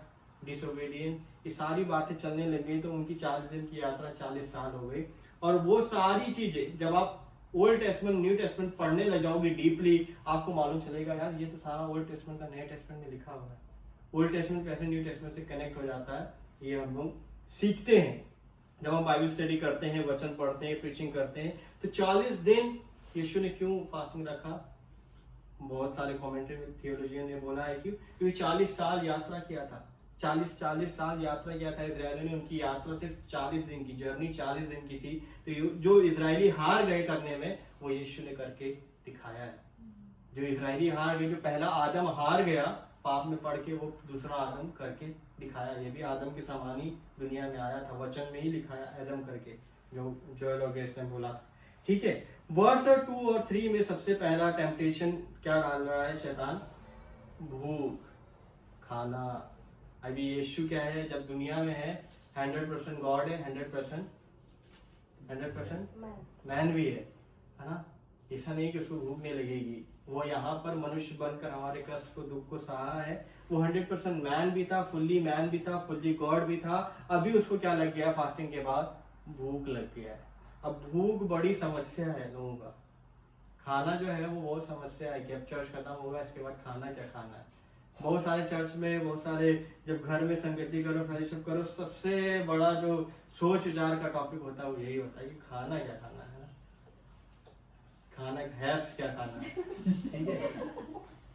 डिसोबीडियंस, ये सारी बातें चलने लगी, तो उनकी 40 दिन की यात्रा 40 साल हो गई। और वो सारी चीजें जब आप ओल्ड टेस्टमेंट न्यू टेस्टमेंट पढ़ने लग जाओगे डीपली, आपको मालूम चलेगा यार ये तो सारा ओल्ड टेस्टमेंट का नए टेस्टमेंट में लिखा हुआ है। ओल्ड टेस्टमेंट कैसे न्यू टेस्टमेंट से कनेक्ट हो जाता है, ये हम लोग सीखते हैं जब हम बाइबल स्टडी करते हैं, वचन पढ़ते हैं, प्रीचिंग करते हैं। तो 40 दिन यीशु ने क्यों फास्टिंग रखा, बहुत सारे कमेंट्री में थियोलॉजियन ने बोला है क्योंकि 40 साल यात्रा किया था। 40 साल यात्रा किया था इजरायलियों ने। उनकी यात्रा सिर्फ 40 दिन की, जर्नी 40 दिन की थी। तो जो इजरायली हार गए करने में, वो यीशु ने करके दिखाया है। जो इजरायली हार गए, जो पहला आदम हार गया पाप में पड़ के, वो दूसरा आदम करके दिखाया। ये भी आदम के समान ही दुनिया में आया था, वचन में ही लिखाया आदम करके, जो जोएल और ग्रेस ने बोला था। ठीक है, वर्स 2 और 3 में सबसे पहला टेम्पटेशन क्या डाल रहा है शैतान, भूख, खाना। अभी यीशु क्या है, जब दुनिया में है 100% गॉड है, 100% मैन भी है ना। ऐसा नहीं कि उसको भूख नहीं लगेगी, वो यहाँ पर मनुष्य बनकर हमारे कष्ट को, दुख को सहा है। वो 100% मैन भी था, फुल्ली मैन भी था, फुल्ली गॉड भी था। अभी उसको क्या लग गया, फास्टिंग के बाद भूख लग गया है। अब भूख बड़ी समस्या है लोगों का। खाना जो है वो बहुत समस्या है कि अब चर्च खत्म होगा, इसके बाद खाना क्या खाना है। बहुत सारे चर्च में, बहुत सारे जब घर में संगति करो, फेलोशिप करो, सबसे बड़ा जो सोच विचार का टॉपिक होता है वो यही होता है कि खाना क्या खाना है ना, खाना हैप्स क्या खाना है। ठीक है,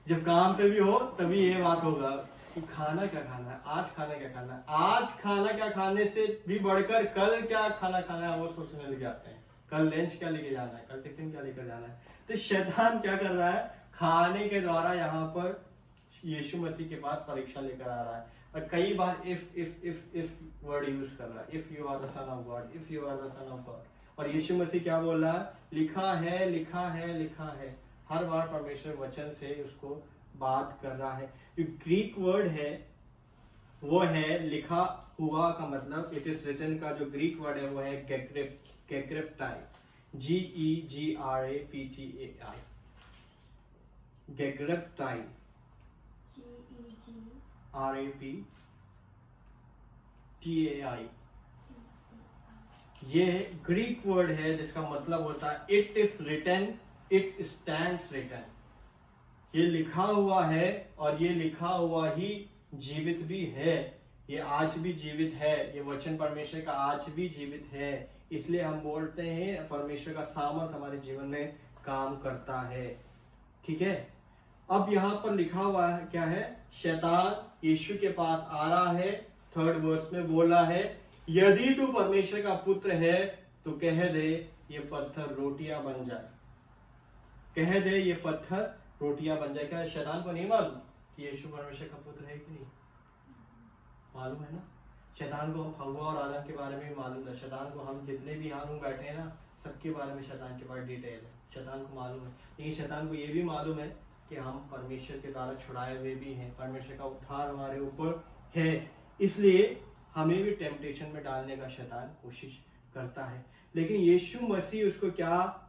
जब काम पे भी हो तभी ये बात होगा कि खाना क्या खाना है, आज खाना क्या खाना है। आज खाना क्या खाने से भी बढ़कर कल क्या खाना खाना है वो सोचने लग जाते हैं। कल लंच क्या लेके जाना है, कल टिफिन क्या लेकर जाना है। तो शैतान क्या कर रहा है, खाने के द्वारा यहाँ पर यीशु मसीह के पास परीक्षा लेकर आ रहा है। और कई बार इफ वर्ड यूज कर रहा है, if you are the son of God, if you are the son of God. और यीशु मसीह क्या बोल रहा है, लिखा है, लिखा है, लिखा है। हर बार परमेश्वर वचन से उसको बात कर रहा है। जो ग्रीक वर्ड है वो है लिखा हुआ का मतलब, इट इज रिटन का जो ग्रीक वर्ड है वो है गेग्रेप्टाई, GEGRAPTAI, गेग्रेप्टाई, GEGRAPTAI। ये ग्रीक वर्ड है जिसका मतलब होता है it is written, it stands written. ये लिखा हुआ है और ये लिखा हुआ ही जीवित भी है। ये आज भी जीवित है, ये वचन परमेश्वर का आज भी जीवित है। इसलिए हम बोलते हैं परमेश्वर का सामर्थ हमारे जीवन में काम करता है। ठीक है, अब यहाँ पर लिखा हुआ है क्या है, शैतान यीशु के पास आ रहा है। 3rd वर्स में बोला है, यदि तू परमेश्वर का पुत्र है तो कह दे ये पत्थर रोटियां बन जाए। कह दे ये पत्थर रोटियां बन जाए। क्या शैतान को नहीं मालूम कि यीशु परमेश्वर का पुत्र है कि नहीं? मालूम है ना। शैतान को हव्वा और आदम के बारे में भी मालूम है। शैतान को हम जितने भी यहाँ लोग बैठे हैं ना, सबके बारे में शैतान के पास डिटेल है। शैतान को मालूम है। लेकिन शैतान को ये भी मालूम है कि हम परमेश्वर के द्वारा छुड़ाए हुए भी हैं, परमेश्वर का उद्धार हमारे ऊपर है। इसलिए हमें भी टेम्पटेशन में डालने का शैतान कोशिश करता है। लेकिन यीशु मसीह उसको क्या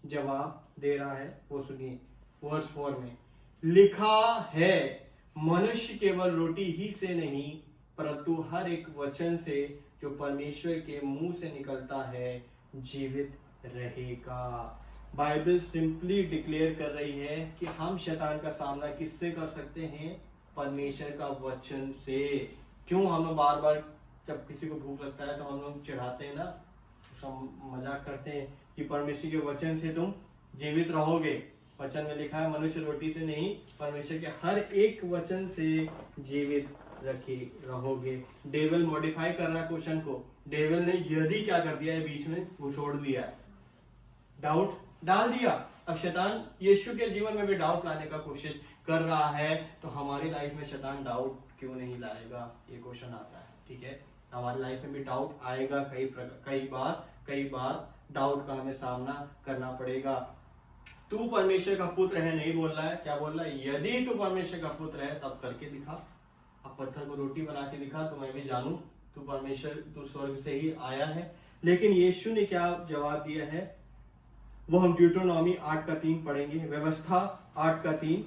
जवाब दे रहा है वो सुनिए, वर्स 4 में लिखा है, मनुष्य केवल रोटी ही से नहीं परंतु हर एक वचन से जो परमेश्वर के मुंह से निकलता है जीवित रहेगा। बाइबल सिंपली डिक्लेयर कर रही है कि हम शैतान का सामना किससे कर सकते हैं? परमेश्वर का वचन से। क्यों हम बार बार जब किसी को भूख लगता है तो हम लोग चढ़ाते हैं ना, मजाक करते हैं कि परमेश्वर के वचन से तुम जीवित रहोगे। वचन में लिखा है मनुष्य रोटी से नहीं, परमेश्वर के हर एक वचन से जीवित रहोगे। डेविल मॉडिफाई कर रहा है क्वेश्चन को। डेविल ने यदि क्या कर दिया है, बीच में वो छोड़ दिया है, डाउट डाल दिया। अब शैतान यीशु के जीवन में भी डाउट लाने का कोशिश कर रहा है, तो हमारी लाइफ में शैतान डाउट क्यों नहीं लाएगा? ये क्वेश्चन आता है। ठीक है, हमारी लाइफ में भी डाउट आएगा, कई बार डाउट का हमें सामना करना पड़ेगा। तू परमेश्वर का पुत्र है नहीं बोल रहा है, क्या बोल रहा है? यदि तू परमेश्वर का पुत्र है तब करके दिखा, अब पत्थर को रोटी बना के दिखा तो मैं भी जानू तू परमेश्वर, तू स्वर्ग से ही आया है। लेकिन यीशु ने क्या जवाब दिया है वो हम ड्यूटरोनॉमी 8:3 पढ़ेंगे। व्यवस्था 8:3,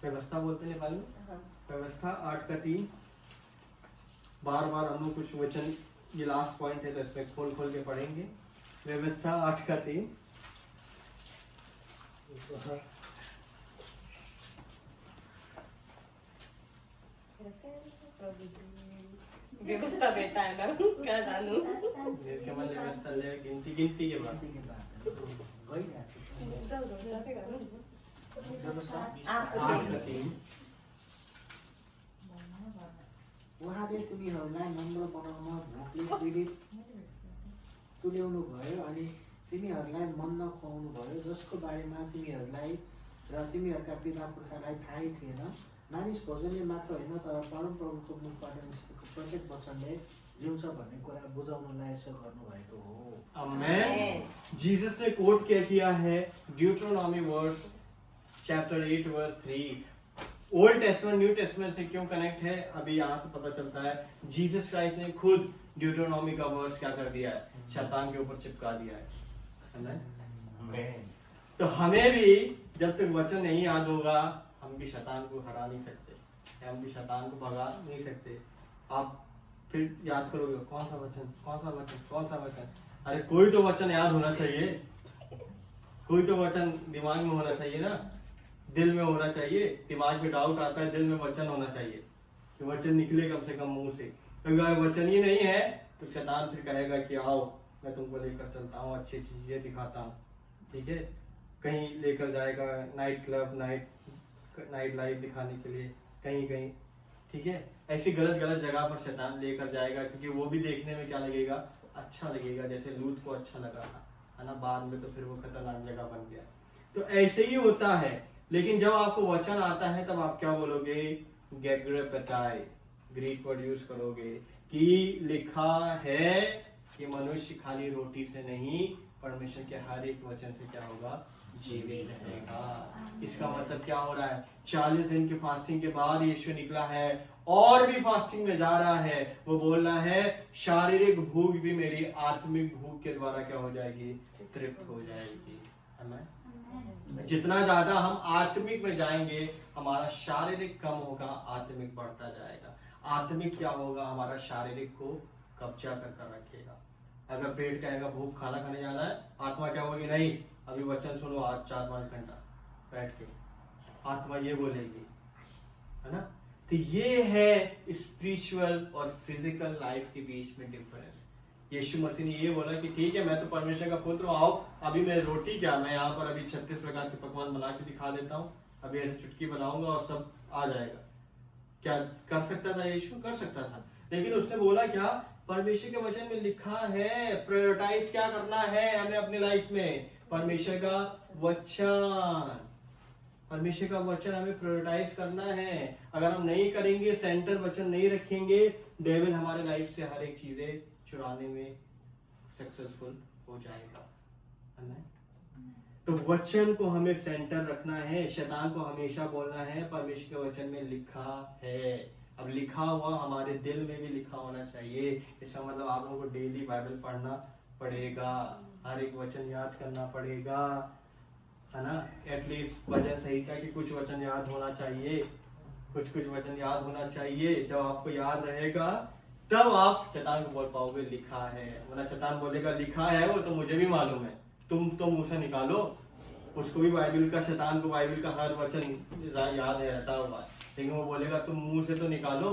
व्यवस्था बोलते हैं नेपाली में, व्यवस्था 8:3। बार बार हम लोग कुछ वचन, ये लास्ट पॉइंट है तो इसमें खोल खोल के पढ़ेंगे। व्यवस्था 8:3। व्यवस्था बेटा है ना, क्या जानू। केवल व्यवस्था ले गिनती के बाद व्यवस्था 8:3। उहाँले तिमीहरूलाई नम्र बनाउन भोकले पीडित तुल्याउनु भयो अनि तिमीहरूलाई मन नखुवाउनु भयो, जसको बारेमा तिमीहरूलाई र तिमीहरूका पिता पुर्खालाई थाहै थिएन। मानिस भोजनले मात्र होइन तर परमप्रभुको मुखबाट निस्केको प्रत्येक वचनले जिउँछ भन्ने कुरा बुझाउनलाई यसो गर्नुभएको हो। आमेन। जीसस ने कोट क्या किया है? Deuteronomy verse chapter 8 verse 3। Old Testament New Testament से क्यों कनेक्ट है अभी यहाँ से पता चलता है। जीसस क्राइस्ट ने खुद ड्यूटरोनॉमी का वर्स क्या कर दिया है? शैतान के ऊपर चिपका दिया है। तो हमें भी जब तक वचन नहीं याद होगा हम भी शैतान को हरा नहीं सकते, हम भी शैतान को भगा नहीं सकते। आप फिर याद करोगे कौन सा वचन, कौन सा वचन, कौन सा वचन? अरे कोई तो वचन याद होना चाहिए, कोई तो वचन दिमाग में होना चाहिए ना, दिल में होना चाहिए। दिमाग में डाउट आता है, दिल में वचन होना चाहिए कि वचन निकले कम से कम मुंह से। अगर वचन ही नहीं है तो शैतान फिर कहेगा कि आओ मैं तुमको लेकर चलता हूँ, अच्छी अच्छी चीजें दिखाता हूँ, ठीक है, कहीं लेकर जाएगा, नाइट क्लब, नाइट लाइफ दिखाने के लिए कहीं, ठीक है, ऐसी गलत जगह पर शैतान लेकर जाएगा, क्योंकि वो भी देखने में क्या लगेगा? अच्छा लगेगा, जैसे लूत को अच्छा लगा था, है ना। बाद में तो फिर वो खतरनाक जगह बन गया। तो ऐसे ही होता है। लेकिन जब आपको वचन आता है तब आप क्या बोलोगे? गेग्रेपेटाई, ग्रीक वर्ड यूज करोगे कि लिखा है कि मनुष्य खाली रोटी से नहीं परमेश्वर के हर एक वचन से क्या होगा? जीवित रहेगा। इसका मतलब क्या हो रहा है? 40 दिन की फास्टिंग के बाद यीशु निकला है और भी फास्टिंग में जा रहा है। वो बोल रहा है शारीरिक भूख भी मेरी आत्मिक भूख के द्वारा क्या हो जाएगी? तृप्त हो जाएगी। हमें जितना ज्यादा हम आत्मिक में जाएंगे हमारा शारीरिक कम होगा, आत्मिक बढ़ता जाएगा। आत्मिक क्या होगा? हमारा शारीरिक को कब्जा कर रखेगा। अगर पेट कहेगा भूख खाना खाने जाना है, आत्मा क्या होगी? नहीं, अभी वचन सुनो आज 4-5 घंटा बैठ के, आत्मा ये बोलेगी, है ना। तो ये है स्पिरिचुअल और फिजिकल लाइफ के बीच में डिफरेंस। यीशु मसीह ने ये बोला कि ठीक है मैं तो परमेश्वर का पुत्र हूं, आओ अभी मैं रोटी क्या, मैं यहाँ पर अभी 36 प्रकार के पकवान बना के दिखा देता हूँ, अभी ऐसे चुटकी बनाऊंगा और सब आ जाएगा। क्या कर सकता था यीशु? कर सकता था। लेकिन उसने बोला क्या? परमेश्वर के वचन में लिखा है, प्रायोरिटाइज क्या करना है हमें अपनी लाइफ में? परमेश्वर का वचन, परमेश्वर का वचन हमें प्रायोरिटाइज करना है। अगर हम नहीं करेंगे, सेंटर वचन नहीं रखेंगे, डेविल हमारे लाइफ से हर एक चीजें चुराने में सक्सेसफुल हो जाएगा, है ना। तो वचन को हमें सेंटर रखना है। शैतान को हमेशा बोलना है परमेश्वर के वचन में लिखा है। अब लिखा हुआ हमारे दिल में भी लिखा होना चाहिए। इसका मतलब आप लोगों को डेली बाइबल पढ़ना पड़ेगा, हर एक वचन याद करना पड़ेगा, है ना। एटलीस्ट भजन संहिता के कुछ वचन याद होना चाहिए, कुछ वचन याद होना चाहिए। जब आपको याद रहेगा तब आप शैतान को बोल पाओगे लिखा है। वरना शैतान बोलेगा लिखा है वो तो मुझे भी मालूम है, तुम तो मुंह से निकालो। उसको भी बाइबल का, शैतान को बाइबल का हर वचन याद है, रटा हुआ, लेकिन वो बोलेगा तुम मुंह से तो निकालो।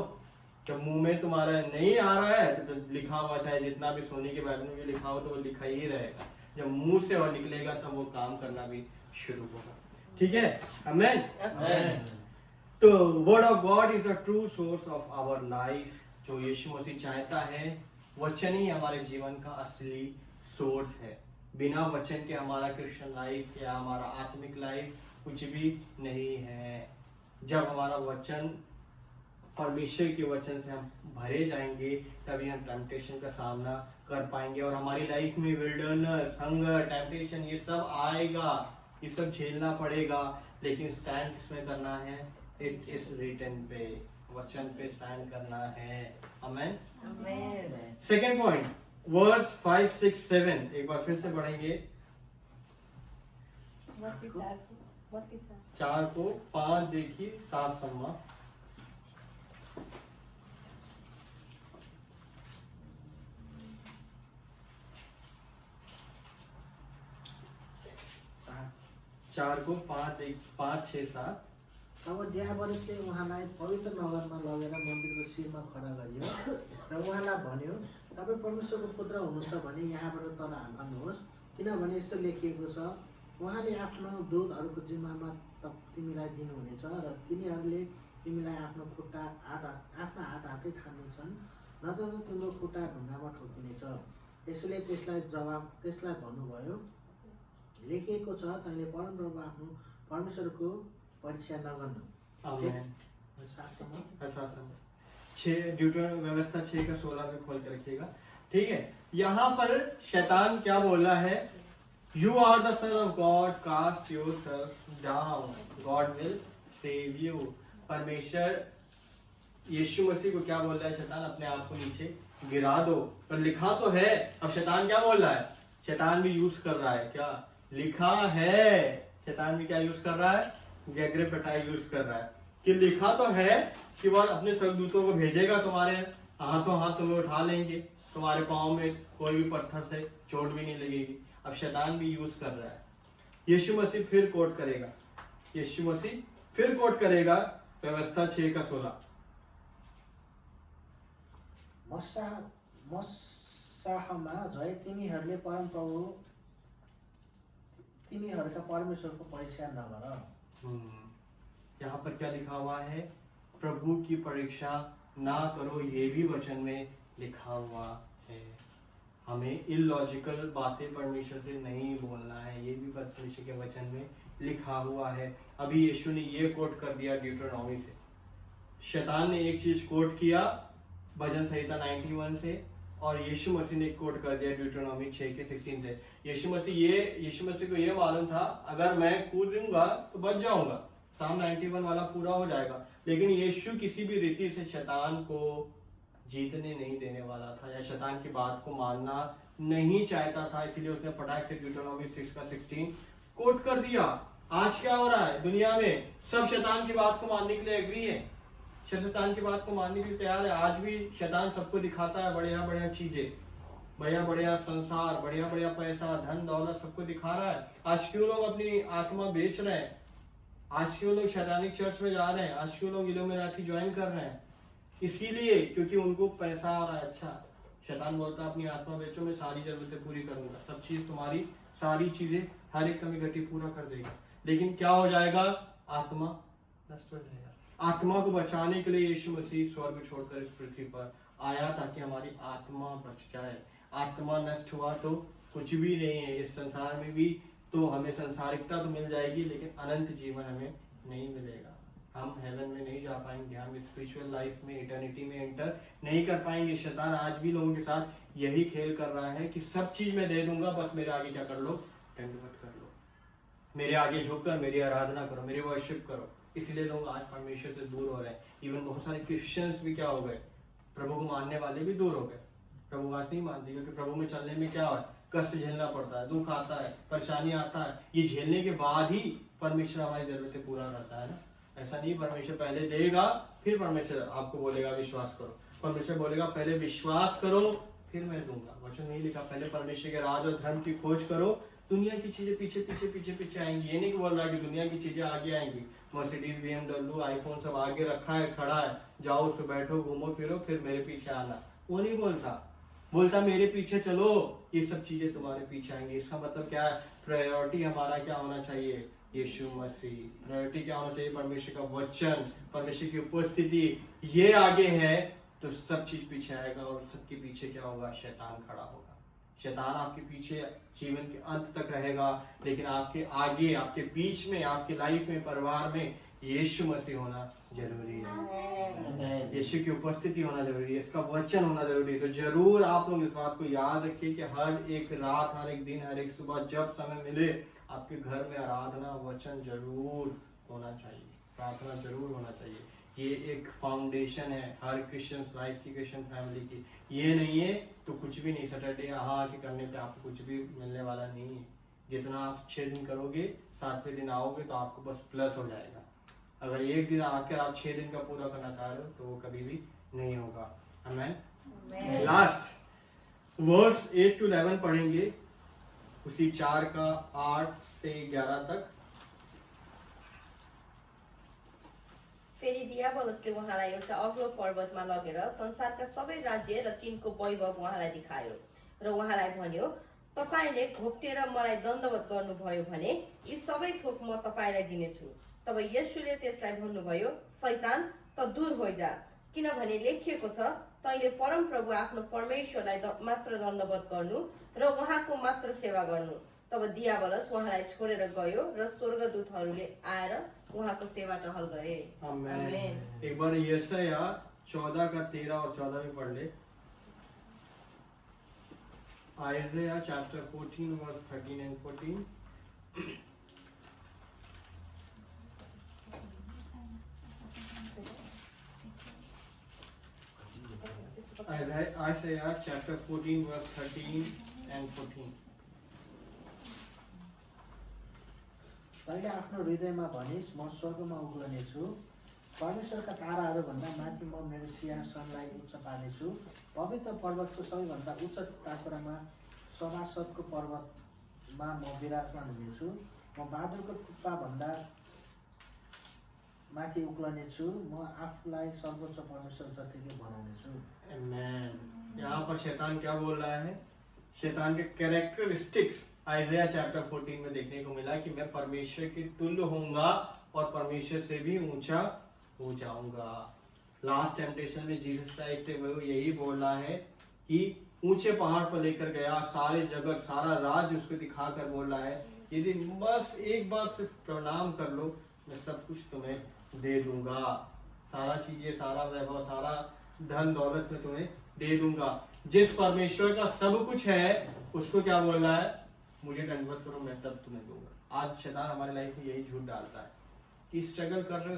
जब मुंह में तुम्हारा नहीं आ रहा है तो लिखा हुआ, चाहे जितना भी सोने के बाइबल में भी लिखा हो तो वो लिखा ही रहेगा। जब मुंह से और निकलेगा तब वो काम करना भी शुरू होगा, ठीक है। आमेन। तो word of God is the true source of our life. जो यीशु मसीह चाहता है, वचन ही हमारे जीवन का असली सोर्स है। बिना वचन के हमारा क्रिश्चियन लाइफ या हमारा आत्मिक लाइफ कुछ भी नहीं है। जब हमारा वचन परमेश्वर के वचन से हम भरे जाएंगे, तभी हम टेम्पटेशन का सामना कर पाएंगे। और हमारी लाइफ में विल्डरनेस, हंगर, टेम्पटेशन ये सब आएगा, ये सब झेलना पड़ेगा, लेकिन स्टैंड किसमें करना है? इट इज रिटन पे, वचन पे स्टैंड करना है। आमेन। Amen. सेकेंड पॉइंट, वर्स 5, 6, 7 एक बार फिर से पढ़ेंगे। What is that? What is that? 4 को 5 देखिए, 7 सम्मा। चार को 5, 6, 7। अब दियावरिसले उहाँलाई पवित्र नगरमा लगेर मन्दिरको शिरमा खडा गरियो र उहाँलाई भन्यो, तपाईँ परमेश्वरको पुत्र हुनुहुन्छ भने यहाँबाट तल हाल्नुहोस्, किनभने यस्तो लेखिएको छ, उहाँले आफ्नो दूतहरूको जिम्मामा तिमीलाई दिनुहुनेछ र तिनीहरूले तिमीलाई आफ्नो हात हातै थाम्नेछन्, नत्र त तिम्रो खुट्टा ढुङ्गामा ठोकिनेछ। यसोले त्यसलाई भन्नुभयो, लेखिएको छ, तैँले परमप्रभु आफ्नो परमेश्वरको परीक्षा नगर्नु। आमेन। 7 ड्यूटरोनोमी व्यवस्था 6 का 16 में खोल के रखिएगा। ठीक है, यहाँ पर शैतान क्या बोला है? You are the son of God, cast yourself down, God will save you. परमेश्वर यीशु मसीह को क्या बोल रहा है शैतान? अपने आप को नीचे गिरा दो। पर लिखा तो है। अब शैतान क्या बोल रहा है? शैतान भी यूज कर रहा है क्या? लिखा है। शैतान भी क्या यूज कर रहा है? गैग्रे पटाई यूज कर रहा है कि लिखा तो है कि वह अपने स्वर्गदूतों को भेजेगा, तुम्हारे हाथों हाथ तुम्हें उठा लेंगे, तुम्हारे पाँव में कोई भी पत्थर से चोट भी नहीं लगेगी। अब शैतान भी यूज कर रहा है। यीशु मसीह फिर कोट करेगा, यीशु मसीह फिर कोट करेगा व्यवस्था 6 का 16। मस्साहमा झै तिमीहरूका परमेश्वरको परीक्षा नगर। यहाँ पर क्या लिखा हुआ है? प्रभु की परीक्षा ना करो, ये भी वचन में लिखा हुआ है। हमें इलॉजिकल बातें परमेश्वर से नहीं बोलना है, ये भी परमेश्वर के वचन में लिखा हुआ है। अभी यीशु ने ये कोट कर दिया ड्यूटरोनॉमी से। शैतान ने एक चीज कोट किया भजन संहिता 91 से, और यीशु मसीह ने कोट कर दिया ड्यूटरोनॉमी 6 के 16 से। यीशु मसीह को ये मालूम था, अगर मैं कूदूंगा तो बच जाऊंगा, साम 91 वाला पूरा हो जाएगा। लेकिन यीशु किसी भी रीति से शैतान को जीतने नहीं देने वाला था, या शैतान की बात को मानना नहीं चाहता था, इसलिए उसने फटाक से ड्यूटरोनॉमी 6 का 16 कोट कर दिया। आज क्या हो रहा है दुनिया में? सब शैतान की बात को मानने के लिए एग्री है, शैतान की बात को मानने के लिए तैयार है। आज भी शैतान सबको दिखाता है बढ़िया बढ़िया चीजें, बढ़िया बढ़िया संसार, बढ़िया बढ़िया पैसा, धन दौलत सबको दिखा रहा है। आज क्यों लोग अपनी आत्मा बेच रहे हैं? आज क्यों लोग शैतानिक चर्च में जा रहे हैं? आज क्यों लोग इल्यूमिनाटी ज्वाइन कर रहे हैं? इसीलिए क्योंकि उनको पैसा आ रहा है। अच्छा, शैतान बोलता है अपनी आत्मा बेचो, मैं सारी जरूरतें पूरी करूंगा, सब चीज तुम्हारी, सारी चीजें, हर एक कमी घटी पूरा कर देगा। लेकिन क्या हो जाएगा? आत्मा नष्ट हो जाएगा। आत्मा को बचाने के लिए यीशु मसीह स्वर्ग छोड़कर इस पृथ्वी पर आया ताकि हमारी आत्मा बच जाए। आत्मा नष्ट हुआ तो कुछ भी नहीं है इस संसार में भी, तो हमें संसारिकता तो मिल जाएगी, लेकिन अनंत जीवन हमें नहीं मिलेगा। हम हेवन में नहीं जा पाएंगे, हम स्पिरिचुअल लाइफ में, इटर्निटी में एंटर नहीं कर पाएंगे। शैतान आज भी लोगों के साथ यही खेल कर रहा है कि सब चीज मैं दे दूंगा, बस मेरे आगे क्या कर लो? दंडवत कर लो, मेरे आगे झुककर मेरी आराधना करो, मेरी वर्शिप करो। इसलिए लोग आज परमेश्वर से दूर हो रहे हैं। इवन बहुत सारे क्रिश्चियंस भी क्या हो गए? प्रभु को मानने वाले भी दूर हो गए। प्रभु आज नहीं मानते, क्योंकि प्रभु में चलने में क्या है? कष्ट झेलना पड़ता है, दुख आता है, परेशानी आता है। ये झेलने के बाद ही परमेश्वर हमारी जरूरतें पूरा करता है ना। ऐसा नहीं परमेश्वर पहले देगा फिर परमेश्वर आपको बोलेगा विश्वास करो। परमेश्वर बोलेगा पहले विश्वास करो फिर मैं दूंगा। वचन नहीं लिखा पहले परमेश्वर के राज और धर्म की खोज करो, दुनिया की चीजें पीछे पीछे पीछे पीछे आएंगी। ये नहीं बोल रहा कि दुनिया की चीजें आगे आएंगी। मर्सिडीज, BMW, आईफोन सब आगे रखा है, खड़ा है, जाओ उस पर बैठो, घूमो फिरो, फिर मेरे पीछे आना। वो नहीं बोलता, बोलता मेरे पीछे चलो, ये सब चीजें तुम्हारे पीछे आएंगी। इसका मतलब क्या है? प्रायोरिटी हमारा क्या होना चाहिए? यीशु मसीह। प्रायोरिटी क्या होना चाहिए? परमेश्वर का वचन, परमेश्वर की उपस्थिति। ये आगे है तो सब चीज पीछे आएगा, और सबके पीछे क्या होगा? शैतान खड़ा होगा। शैतान आपके पीछे जीवन के अंत तक रहेगा, लेकिन आपके आगे, आपके बीच में, आपके लाइफ में, परिवार में यीशु मसीह होना जरूरी है, Amen. यीशु की उपस्थिति होना जरूरी है, इसका वचन होना जरूरी है। तो जरूर आप लोग इस बात को याद रखिए कि हर एक रात, हर एक दिन, हर एक सुबह जब समय मिले आपके घर में आराधना वचन जरूर होना चाहिए, प्रार्थना जरूर होना चाहिए। ये एक फाउंडेशन है हर क्रिश्चियन लाइफ की, क्रिश्चियन फैमिली की। ये नहीं है तो कुछ भी नहीं, सैटरडे हाँ के करने पे आपको कुछ भी मिलने वाला नहीं है। जितना आप 6 दिन करोगे, 7वें दिन आओगे तो आपको बस प्लस हो जाएगा। अगर एक दिन आकर आप 6 दिन का पूरा करना चाह रहे हो तो वो कभी भी नहीं होगा। आमीन। Amen. लास्ट वर्स 8 to 11 पढ़ेंगे, उसी 4 का 8 से 11 तक। फेरि दियाबलसले उहाँलाई एउटा अग्लो पर्वतमा लगेर संसारका सबै राज्य र तिनको वैभव उहाँलाई देखायो र उहाँलाई भन्यो, तपाईले घोप्टेर मलाई दण्डवत गर्नुभयो भने यी सबै थोक म तपाईलाई दिनेछु। तब येशूले त्यसलाई भन्नुभयो, शैतान त दूर होइजा, किनभने लेखिएको छ, तैले परम प्रभु आफ्नो परमेश्वरलाई मात्र दण्डवत गर्नु र उहाँको मात्र सेवा गर्नु। तब दियाबलस उहाँलाई छोडेर गयो र स्वर्गदूतहरूले आएर उहाँको सेवा टहल गरे। आमीन। एक बार यशाया 14 का 13 और 14 भी पढ़ ले। Isaiah chapter 14 verse 13 and 14. Isaiah chapter 14 verse 13 and 14. तैँले आफ्नो हृदयमा भनिस्, म स्वर्गमा उक्लनेछु, परमेश्वरका ताराहरू भन्दा माथि म मेरो सिंहासनलाई उच्च पार्नेछु, पवित्र पर्वतको सबैभन्दा उच्च टाकुरामा सभासदको पर्वतमा म विराजमान हुनेछु, म बादलको टुप्पा भन्दा माथि उक्लनेछु, म आफूलाई सर्वोच्च परमेश्वर जतिकै बनाउनेछु। Amen. यहाँ पर शैतान क्या बोल रहा है? शैतान के कैरेक्टरिस्टिक्स आइज़ाया चैप्टर 14 में देखने को मिला कि मैं परमेश्वर के तुल्य होऊंगा और परमेश्वर से भी ऊंचा हो जाऊंगा। लास्ट टेम्पटेशन में जीसस क्राइस्ट वो यही बोल रहा है कि ऊंचे पहाड़ पर लेकर गया, सारे जगत सारा राज उसको दिखाकर बोल रहा है, यदि बस एक बार सिर्फ प्रणाम कर लो, मैं सब कुछ तुम्हें दे दूंगा, सारा चीजें, सारा वैभव, सारा धन दौलत में तुम्हें दे दूंगा। जिस परमेश्वर का सब कुछ है उसको क्या बोल रहा है? मुझे दंडवत करो, मैं तब तुम्हें दूंगा। आज शैतान हमारे लाइफ में यही झूठ डालता है कि स्ट्रगल कर रहे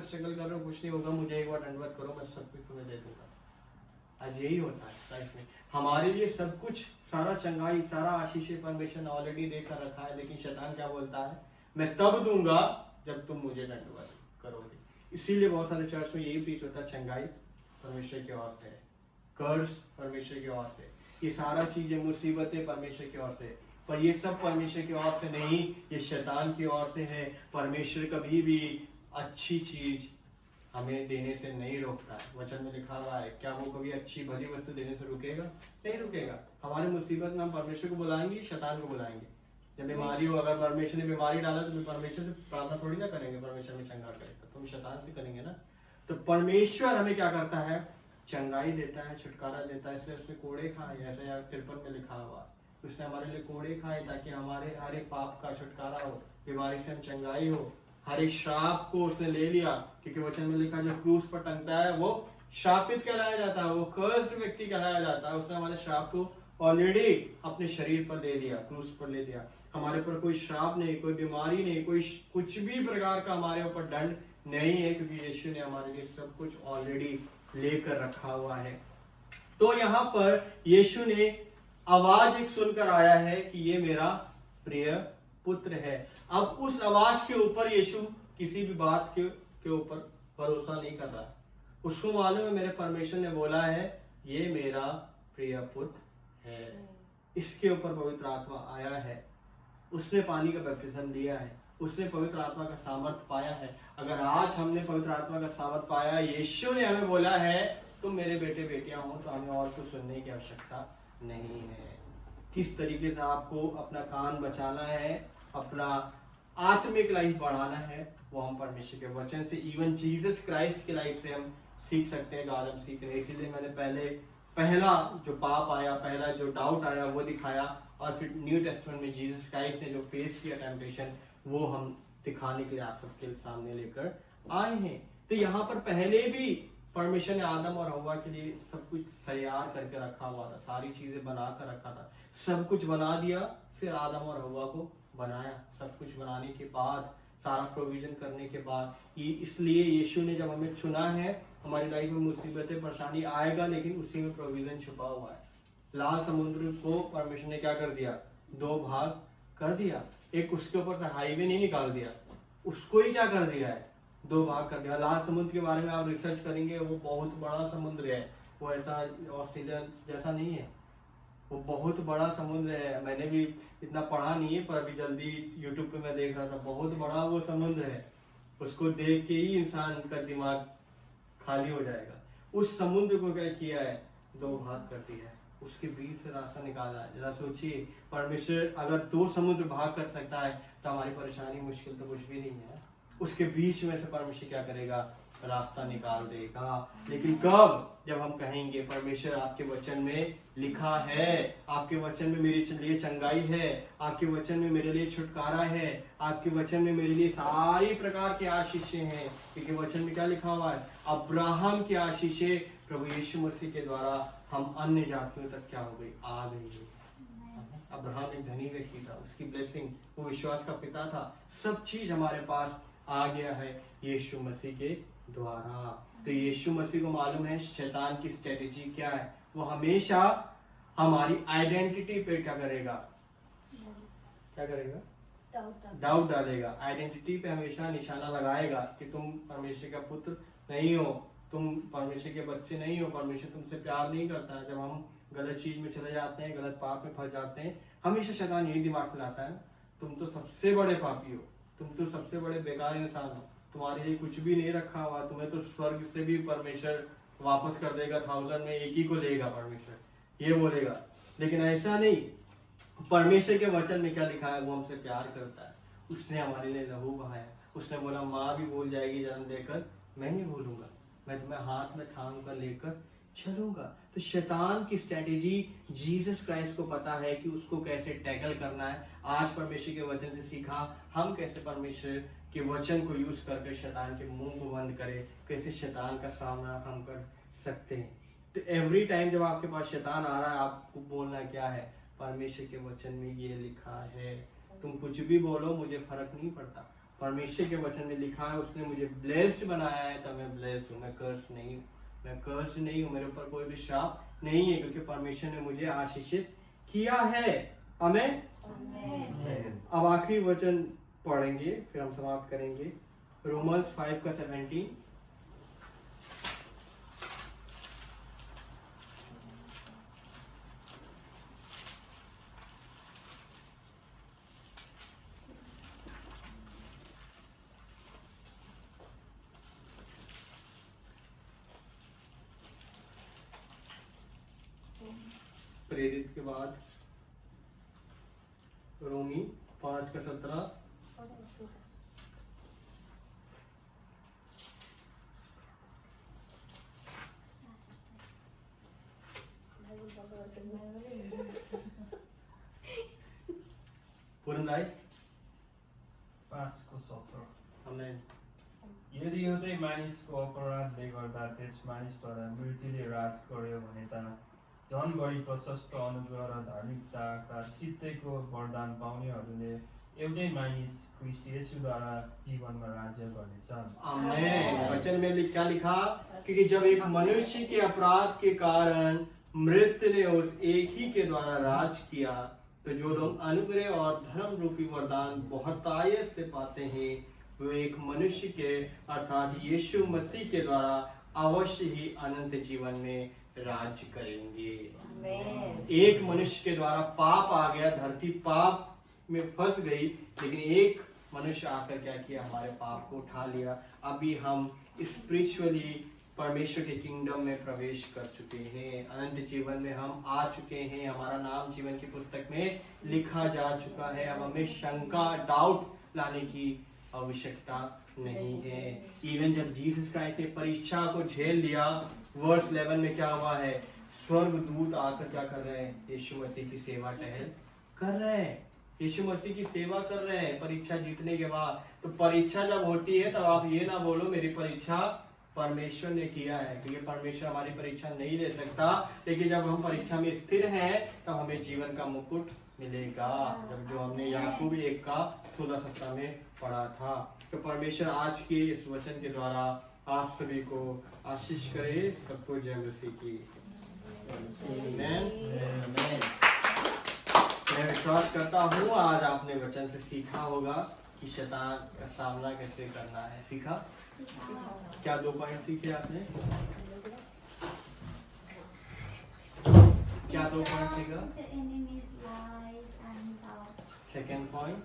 हो, कुछ नहीं होगा, मुझे एक बार दंडवत करो, मैं सब कुछ तुम्हें दे दूंगा। आज यही होता है लाइफ में, हमारे लिए सब कुछ, सारा चंगाई, सारा आशीष परमेश्वर ने ऑलरेडी देकर रखा है, लेकिन शैतान क्या बोलता है? मैं तब दूंगा जब तुम मुझे दंडवत करोगे। इसीलिए बहुत सारे चर्च में यही प्रीच होता है, चंगाई परमेश्वर की ओर से, कर्ज परमेश्वर की ओर से, ये सारा चीजें, मुसीबतें परमेश्वर की ओर से, पर ये सब परमेश्वर की ओर से नहीं, ये शैतान की ओर से है। परमेश्वर कभी भी अच्छी चीज हमें देने से नहीं रोकता है। वचन में लिखा हुआ है, क्या वो कभी अच्छी भली वस्तु देने से रुकेगा? नहीं रुकेगा। हमारी मुसीबत में हम परमेश्वर को बुलाएंगे, शैतान को बुलाएंगे। जब बीमारी हो, अगर परमेश्वर ने बीमारी डाला तो परमेश्वर से प्रार्थना थोड़ी ना करेंगे, परमेश्वर में चंगा करेगा, तो हम शैतान से करेंगे ना। तो परमेश्वर हमें क्या करता है? चंगाई देता है, छुटकारा देता है। इसलिए उसने कोड़े खाए, ऐसे यहाँ 53 में लिखा हुआ, उसने हमारे लिए कोड़े खाए ताकि हमारे हर एक पाप का छुटकारा हो, बीमारी से हम चंगाई हो। हर एक श्राप को उसने ले लिया, क्योंकि वचन में लिखा जो क्रूस पर टंगता है वो शापित कहलाया जाता है, वो कर्स्ड व्यक्ति कहलाया जाता है। उसने हमारे श्राप को ऑलरेडी अपने शरीर पर ले लिया, क्रूस पर ले लिया। हमारे पर कोई श्राप नहीं, कोई बीमारी नहीं, कोई कुछ भी प्रकार का हमारे ऊपर दंड नहीं है, क्योंकि यीशु ने हमारे लिए सब कुछ ऑलरेडी लेकर रखा हुआ है। तो यहाँ पर यीशु ने आवाज एक सुनकर आया है कि ये मेरा प्रिय पुत्र है। अब उस आवाज के ऊपर यीशु किसी भी बात के ऊपर भरोसा नहीं कर रहा। उसको मालूम है मेरे परमेश्वर ने बोला है ये मेरा प्रिय पुत्र है, इसके ऊपर पवित्र आत्मा आया है, उसने पानी का बपतिस्म दिया है, उसने पवित्र आत्मा का सामर्थ पाया है। अगर आज हमने पवित्र आत्मा का सामर्थ पाया, यीशु ने हमें बोला है तुम मेरे बेटे बेटियां हो, तो हमें और कुछ सुनने की आवश्यकता नहीं है। किस तरीके से आपको अपना कान बचाना है, अपना आत्मिक लाइफ बढ़ाना है, वो हम परमेश्वर के वचन से, इवन जीसस क्राइस्ट की लाइफ से हम सीख सकते हैं, जो आज हम सीख रहे हैं। इसीलिए मैंने पहला जो पाप आया, पहला जो डाउट आया वो दिखाया, और फिर न्यू टेस्टमेंट में जीसस क्राइस्ट ने जो फेस किया टेम्पटेशन, वो हम दिखाने के लिए आप सबके सामने लेकर आए हैं। तो यहाँ पर पहले भी परमेश्वर ने आदम और हव्वा के लिए सब कुछ तैयार करके रखा हुआ था, सारी चीजें बना कर रखा था, सब कुछ बना दिया, फिर आदम और हव्वा को बनाया। सब कुछ बनाने के बाद, सारा प्रोविजन करने के बाद, ये इसलिए यीशु ने जब हमें चुना है, हमारी लाइफ में मुसीबतें परेशानी आएगा, लेकिन उसी में प्रोविजन छुपा हुआ है। लाल समुद्र को परमेश्वर ने क्या कर दिया, 2 भाग कर दिया। एक उसके ऊपर से हाईवे नहीं निकाल दिया, उसको ही क्या कर दिया है, 2 भाग कर दिया। लाल समुद्र के बारे में आप रिसर्च करेंगे, वो बहुत बड़ा समुद्र है, वो ऐसा ऑस्ट्रेलिया जैसा नहीं है, वो बहुत बड़ा समुद्र है। मैंने भी इतना पढ़ा नहीं है, पर अभी जल्दी यूट्यूब पे मैं देख रहा था, बहुत बड़ा वो समुद्र है। उसको देख के ही इंसान का दिमाग खाली हो जाएगा। उस समुद्र को क्या किया है, 2 भाग कर दिया है, उसके बीच से रास्ता निकाला है। जरा सोचिए, परमेश्वर अगर 2 समुद्र भाग कर सकता है तो हमारी परेशानी मुश्किल तो कुछ भी नहीं है। उसके बीच में से परमेश्वर क्या करेगा, रास्ता निकाल देगा। लेकिन कब, जब हम कहेंगे परमेश्वर आपके वचन में लिखा है, आपके वचन में मेरे लिए चंगाई है, आपके वचन में मेरे लिए छुटकारा है, आपके वचन में मेरे लिए सारी प्रकार की आशीषें हैं। क्योंकि वचन में क्या लिखा हुआ है, अब्राहम की आशीषें प्रभु यीशु मसीह के द्वारा हम अन्य जातियों तक क्या हो गई, आ गई है। अब्राहम एक धनी व्यक्ति था, उसकी ब्लेसिंग, वो विश्वास का पिता था। सब चीज हमारे पास आ गया है यीशु मसीह के द्वारा। तो यीशु मसीह को मालूम है शैतान की स्ट्रेटेजी क्या है, वो हमेशा हमारी आइडेंटिटी पे क्या करेगा, क्या करेगा, डाउट डालेगा। आइडेंटिटी पे हमेशा निशाना लगाएगा कि तुम परमेश्वर का पुत्र नहीं हो, तुम परमेश्वर के बच्चे नहीं हो, परमेश्वर तुमसे प्यार नहीं करता। जब हम गलत चीज में चले जाते हैं, गलत पाप में फंस जाते हैं, हमेशा शैतान यही दिमाग में लाता है, तुम तो सबसे बड़े पापी हो, तुम तो सबसे बड़े बेकार इंसान हो, तुम्हारे लिए कुछ भी नहीं रखा हुआ, तुम्हें तो स्वर्ग से भी परमेश्वर वापस कर देगा, 1000 में एक ही को लेगा परमेश्वर, ये बोलेगा। लेकिन ऐसा नहीं, परमेश्वर के वचन में क्या लिखा है, वो हमसे प्यार करता है, उसने हमारे लिए लहू बहाया। उसने बोला माँ भी भूल जाएगी जन्म देकर, मैं नहीं भूलूंगा, मैं तुम्हें हाथ में थाम कर लेकर चलूंगा। तो शैतान की स्ट्रेटेजी जीसस क्राइस्ट को पता है कि उसको कैसे टैकल करना है। आज परमेश्वर के वचन से सीखा हम कैसे परमेश्वर के वचन को यूज करके शैतान के मुंह को बंद करें, कैसे शैतान का सामना हम कर सकते हैं। तो एवरी टाइम जब आपके पास शैतान आ रहा है, आपको बोलना क्या है, परमेश्वर के वचन में ये लिखा है, तुम कुछ भी बोलो मुझे फर्क नहीं पड़ता, परमेश्वर के वचन में लिखा है, उसने मुझे ब्लेस्ड बनाया है तो मैं ब्लेस्ड हूँ, मैं कर्स नहीं हूँ, मैं कर्स नहीं हूँ, मेरे ऊपर कोई भी श्राप नहीं है, क्योंकि परमेश्वर ने मुझे आशीषित किया है। आमीन। अब आखिरी वचन पढ़ेंगे, फिर हम समाप्त करेंगे। रोमन्स 5:17। प्रेरित के बाद रोमी 5:17। पूर्ण 5:17। आमेन। यदि एउटै मानिसको अपराधले गर्दा त्यस मानिसद्वारा मृत्युले राज गर्यो भने त झन् बढी प्रशस्त अनुग्रह र धार्मिकताका सित्तैको वरदान पाउनेहरूले एउटै मानिस ख्रीष्ट येशूद्वारा जीवनमा राज्य गर्नेछन्। आमेन। वचन में क्या लिखा, क्योंकि जब एक मनुष्य के अपराध के कारण मृत्यु ने उस एक ही के द्वारा राज किया, तो जो लोग अनुग्रह और धर्म रूपी वरदान बहुतायत से पाते हैं, वो एक मनुष्य के अर्थात यीशु मसीह के द्वारा अवश्य ही अनंत जीवन में राज्य करेंगे। एक मनुष्य के द्वारा पाप आ गया, धरती पाप में फंस गई, लेकिन एक मनुष्य आकर क्या किया, हमारे पाप को उठा लिया। अभी हम स्पिरिचुअली परमेश्वर के किंगडम में प्रवेश कर चुके हैं, अनंत जीवन में हम आ चुके हैं, हमारा नाम जीवन की पुस्तक में लिखा जा चुका है। अब हमें शंका, डाउट लाने की आवश्यकता नहीं है। इवन जब जीसस क्राइस्ट ने परीक्षा को झेल लिया, वर्स 11 में क्या हुआ है, स्वर्ग दूत आकर क्या कर रहे हैं, यीशु मसीह की सेवा टहल कर रहे हैं। यीशु मसीह की सेवा कर रहे हैं परीक्षा जीतने के बाद, तो परीक्षा जब होती है तब आप ये ना बोलो मेरी परीक्षा परमेश्वर ने किया है, क्योंकि परमेश्वर हमारी परीक्षा नहीं ले सकता। लेकिन जब हम परीक्षा में स्थिर हैं तब हमें जीवन का मुकुट मिलेगा, जब जो हमने याकूब 1:16-17 में पढ़ा था। तो परमेश्वर आज के इस वचन के द्वारा आप सभी को आशीष करे। सबको जय मसीह की। आमीन। मैं विश्वास करता हूँ आज आपने वचन से सीखा होगा कि शैतान का सामना कैसे करना है। सीखा? क्या 2 पॉइंट सीखे आपने? क्या 2 पॉइंट सीखा? The enemy's lies and doubts. Second point?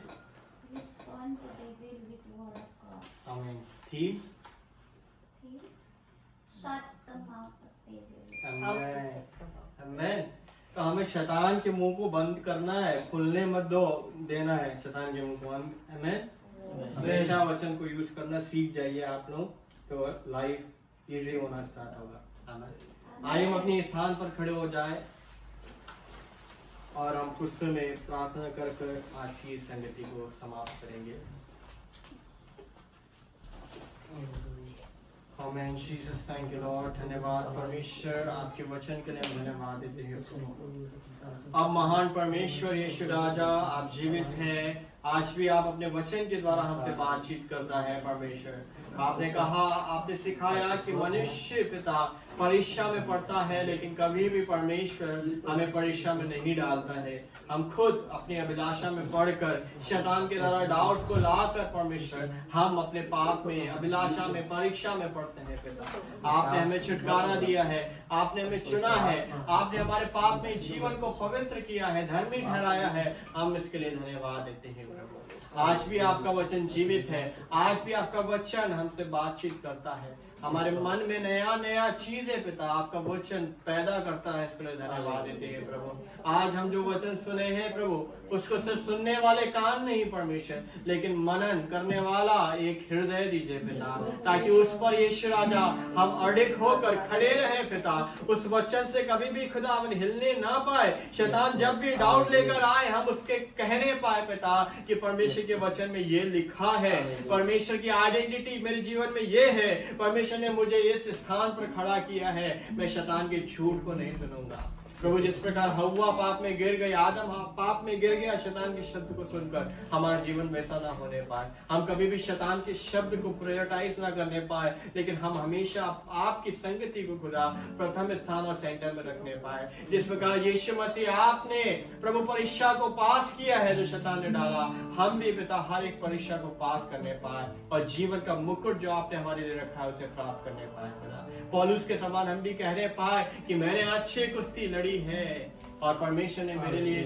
Respond to the devil with word of God. आमीन। Theme? Shut the mouth of devil. आमीन। तो हमें शैतान के मुंह को बंद करना है, खुलने मत दो देना है शैतान के मुंह को। आमीन। हमेशा वचन को यूज करना सीख जाइए आप लोग, तो लाइफ इजी होना स्टार्ट होगा। आमीन। आइए हम अपने स्थान पर खड़े हो जाए और हम कुछ समय प्रार्थना कर कर आज की संगति को समाप्त करेंगे। आमीन। Jesus thank you Lord. धन्यवाद परमेश्वर, आपके वचन के लिए धन्यवाद देते हैं। आप महान परमेश्वर यीशु राजा, आप जीवित हैं। आज भी आप अपने वचन के द्वारा हमसे बातचीत करता है परमेश्वर। आपने कहा, आपने सिखाया कि मनुष्य पिता परीक्षा में पड़ता है, लेकिन कभी भी परमेश्वर हमें परीक्षा में नहीं डालता है। हम खुद अपनी अभिलाषा में पढ़कर शैतान के द्वारा डाउट को लाकर परमेश्वर हम अपने पाप में, अभिलाषा में, परीक्षा में पड़ते हैं पिता। आपने हमें छुटकारा दिया है, आपने हमें चुना है, आपने हमारे पाप में जीवन को पवित्र किया है, धर्मी ठहराया है। हम इसके लिए धन्यवाद देते हैं प्रभु। आज भी आपका वचन जीवित है, आज भी आपका वचन हमसे बातचीत करता है, हमारे मन में नया नया चीजें पिता आपका वचन पैदा करता है। इसके लिए धन्यवाद देते हैं प्रभु। आज हम जो वचन सुने हैं प्रभु, उसको सिर्फ सुनने वाले कान नहीं परमेश्वर, लेकिन मनन करने वाला एक हृदय दीजिए पिता, ताकि उस पर यीशु राजा हम अडिग होकर खड़े रहे पिता। उस वचन से कभी भी खुदा हम हिलने ना पाए। शैतान जब भी डाउट लेकर आए हम उसके कहने पाए पिता कि परमेश्वर के वचन में ये लिखा है, परमेश्वर की आइडेंटिटी मेरे जीवन में ये है, परमेश्वर ने मुझे इस स्थान पर खड़ा किया है, मैं शैतान के झूठ को नहीं सुनूंगा। प्रभु जिस प्रकार हव्वा पाप में गिर गई, आदम पाप में गिर गया शैतान के शब्द को सुनकर, हमारा जीवन वैसा ना होने पाए। हम कभी भी शैतान के शब्द को प्रायोरिटाइज ना करने पाए, लेकिन हम हमेशा आपकी संगति को खुदा प्रथम स्थान और सेंटर में रखने पाए। जिस प्रकार यीशु मसीह आपने प्रभु परीक्षा को पास किया है जो शैतान ने डाला, हम भी पिता हर एक परीक्षा को पास करने पाए और जीवन का मुकुट जो आपने हमारे लिए रखा है उसे प्राप्त करने पाए। पौलुस के समान हम भी कहने पाए कि मैंने अच्छी कुश्ती लड़ी है और परमेश्वर ने मेरे लिए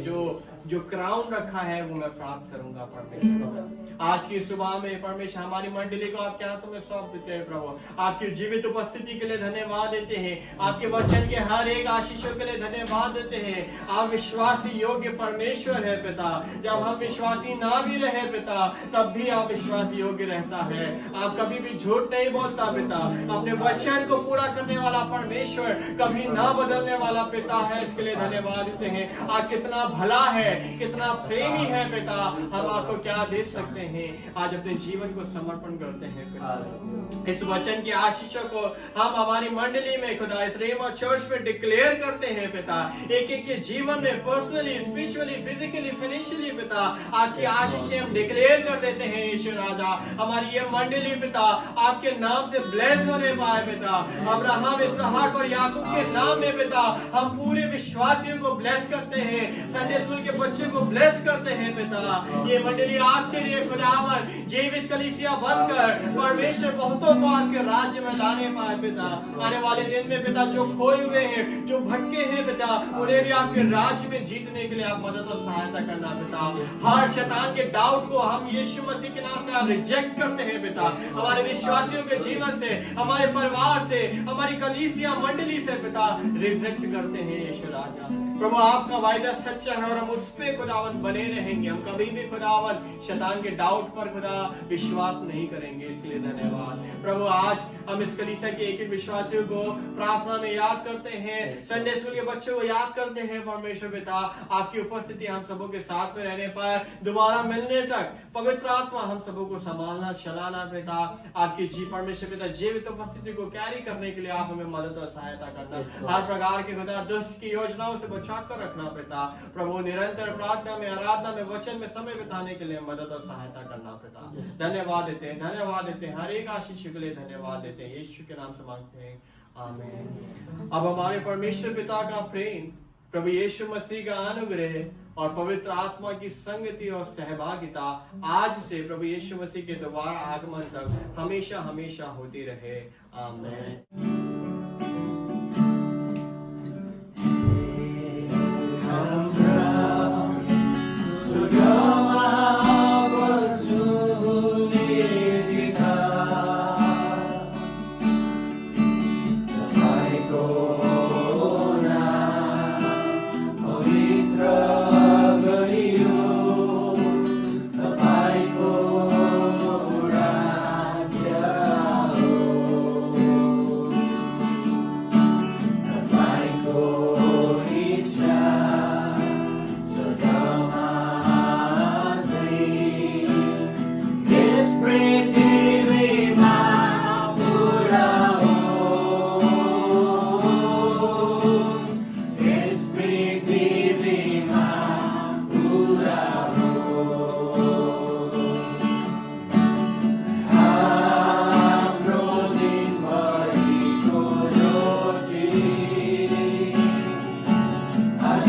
जो क्राउन रखा है वो मैं प्राप्त करूंगा परमेश्वर। आज की सुबह में परमेश्वर हमारी मंडली को आपके हाथों में सौंप देते हैं प्रभु। आपकी जीवित उपस्थिति के लिए धन्यवाद देते हैं, आपके वचन के हर एक आशीषों के लिए धन्यवाद देते हैं। आप विश्वासी योग्य परमेश्वर है पिता। जब हम विश्वासी ना भी रहे पिता, तब भी आप विश्वासी योग्य रहता है। आप कभी भी झूठ नहीं बोलता पिता, अपने वचन को पूरा करने वाला परमेश्वर, कभी ना बदलने वाला पिता है। इसके लिए धन्यवाद देते हैं। आप कितना भला है, कितना प्रेमी है पिता, हम आपको क्या दे सकते हैं। आज अपने जीवन को समर्पण करते हैं पिता। इस वचन की आशीषों को हम हमारी मंडली में खुदा इस रेमा चर्च में डिक्लेयर करते हैं पिता। एक एक के जीवन में पर्सनली, स्पिरिचुअली, फिजिकली, फाइनेंशियली पिता आपकी आशीषें हम डिक्लेयर कर देते हैं। यीशु राजा हमारी ये मंडली पिता आपके नाम से ब्लेस होने पाए पिता। अब्राहम, इसहाक और याकूब के नाम में पिता हम पूरे विश्वासियों को ब्लेस करते हैं, संडे स्कूल के बच्चों को ब्लेस करते हैं पिता। ये मंडली आपके लिए खुदावर जीवित कलीसिया बनकर परमेश्वर बहुतों को आपके राज्य में लाने पाए पिता। आने वाले दिन में पिता जो खोए हुए हैं, जो भटके हैं पिता, उन्हें भी आपके राज्य में जीतने के लिए आप मदद और सहायता करना पिता। हर शैतान के डाउट को हम यीशु मसीह के नाम से रिजेक्ट करते हैं पिता। हमारे विश्वासियों के जीवन से, हमारे परिवार से, हमारी कलीसिया मंडली से पिता रिजेक्ट करते हैं यीशु राजा। प्रभु आपका वायदा सच्चा है और हम उस पे खुदावन बने रहेंगे। हम कभी भी खुदावन शैतान के डाउट पर खुदा विश्वास नहीं करेंगे। इसके लिए धन्यवाद प्रभु। आज हम इस कलीसिया के एक एक विश्वासियों को प्रार्थना में याद करते हैं, संडे स्कूल के बच्चों को याद करते हैं। परमेश्वर पिता आपकी उपस्थिति हम सबों के साथ में रहने पर दोबारा मिलने तक पवित्र आत्मा हम सबों को संभालना चलाना पिता। आपकी जी परमेश्वर पिता जीवित उपस्थिति को कैरी करने के लिए आप हमें मदद और सहायता करना। हर प्रकार के खुदा दुष्ट की योजनाओं से बचा कर रखना पिता। प्रभु निरंतर प्रार्थना में, आराधना में, वचन में समय बिताने के लिए मदद और सहायता करना पिता। धन्यवाद देते हैं, धन्यवाद देते हैं। हर एक आशीष के लिए धन्यवाद देते हैं। यीशु के नाम से मांगते हैं, आमीन। अब हमारे परमेश्वर पिता का प्रेम, प्रभु यीशु मसीह का अनुग्रह और पवित्र आत्मा की संगति और सहभागिता आज से प्रभु यीशु मसीह के दोबारा आगमन तक हमेशा हमेशा होती रहे, आमीन।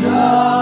God.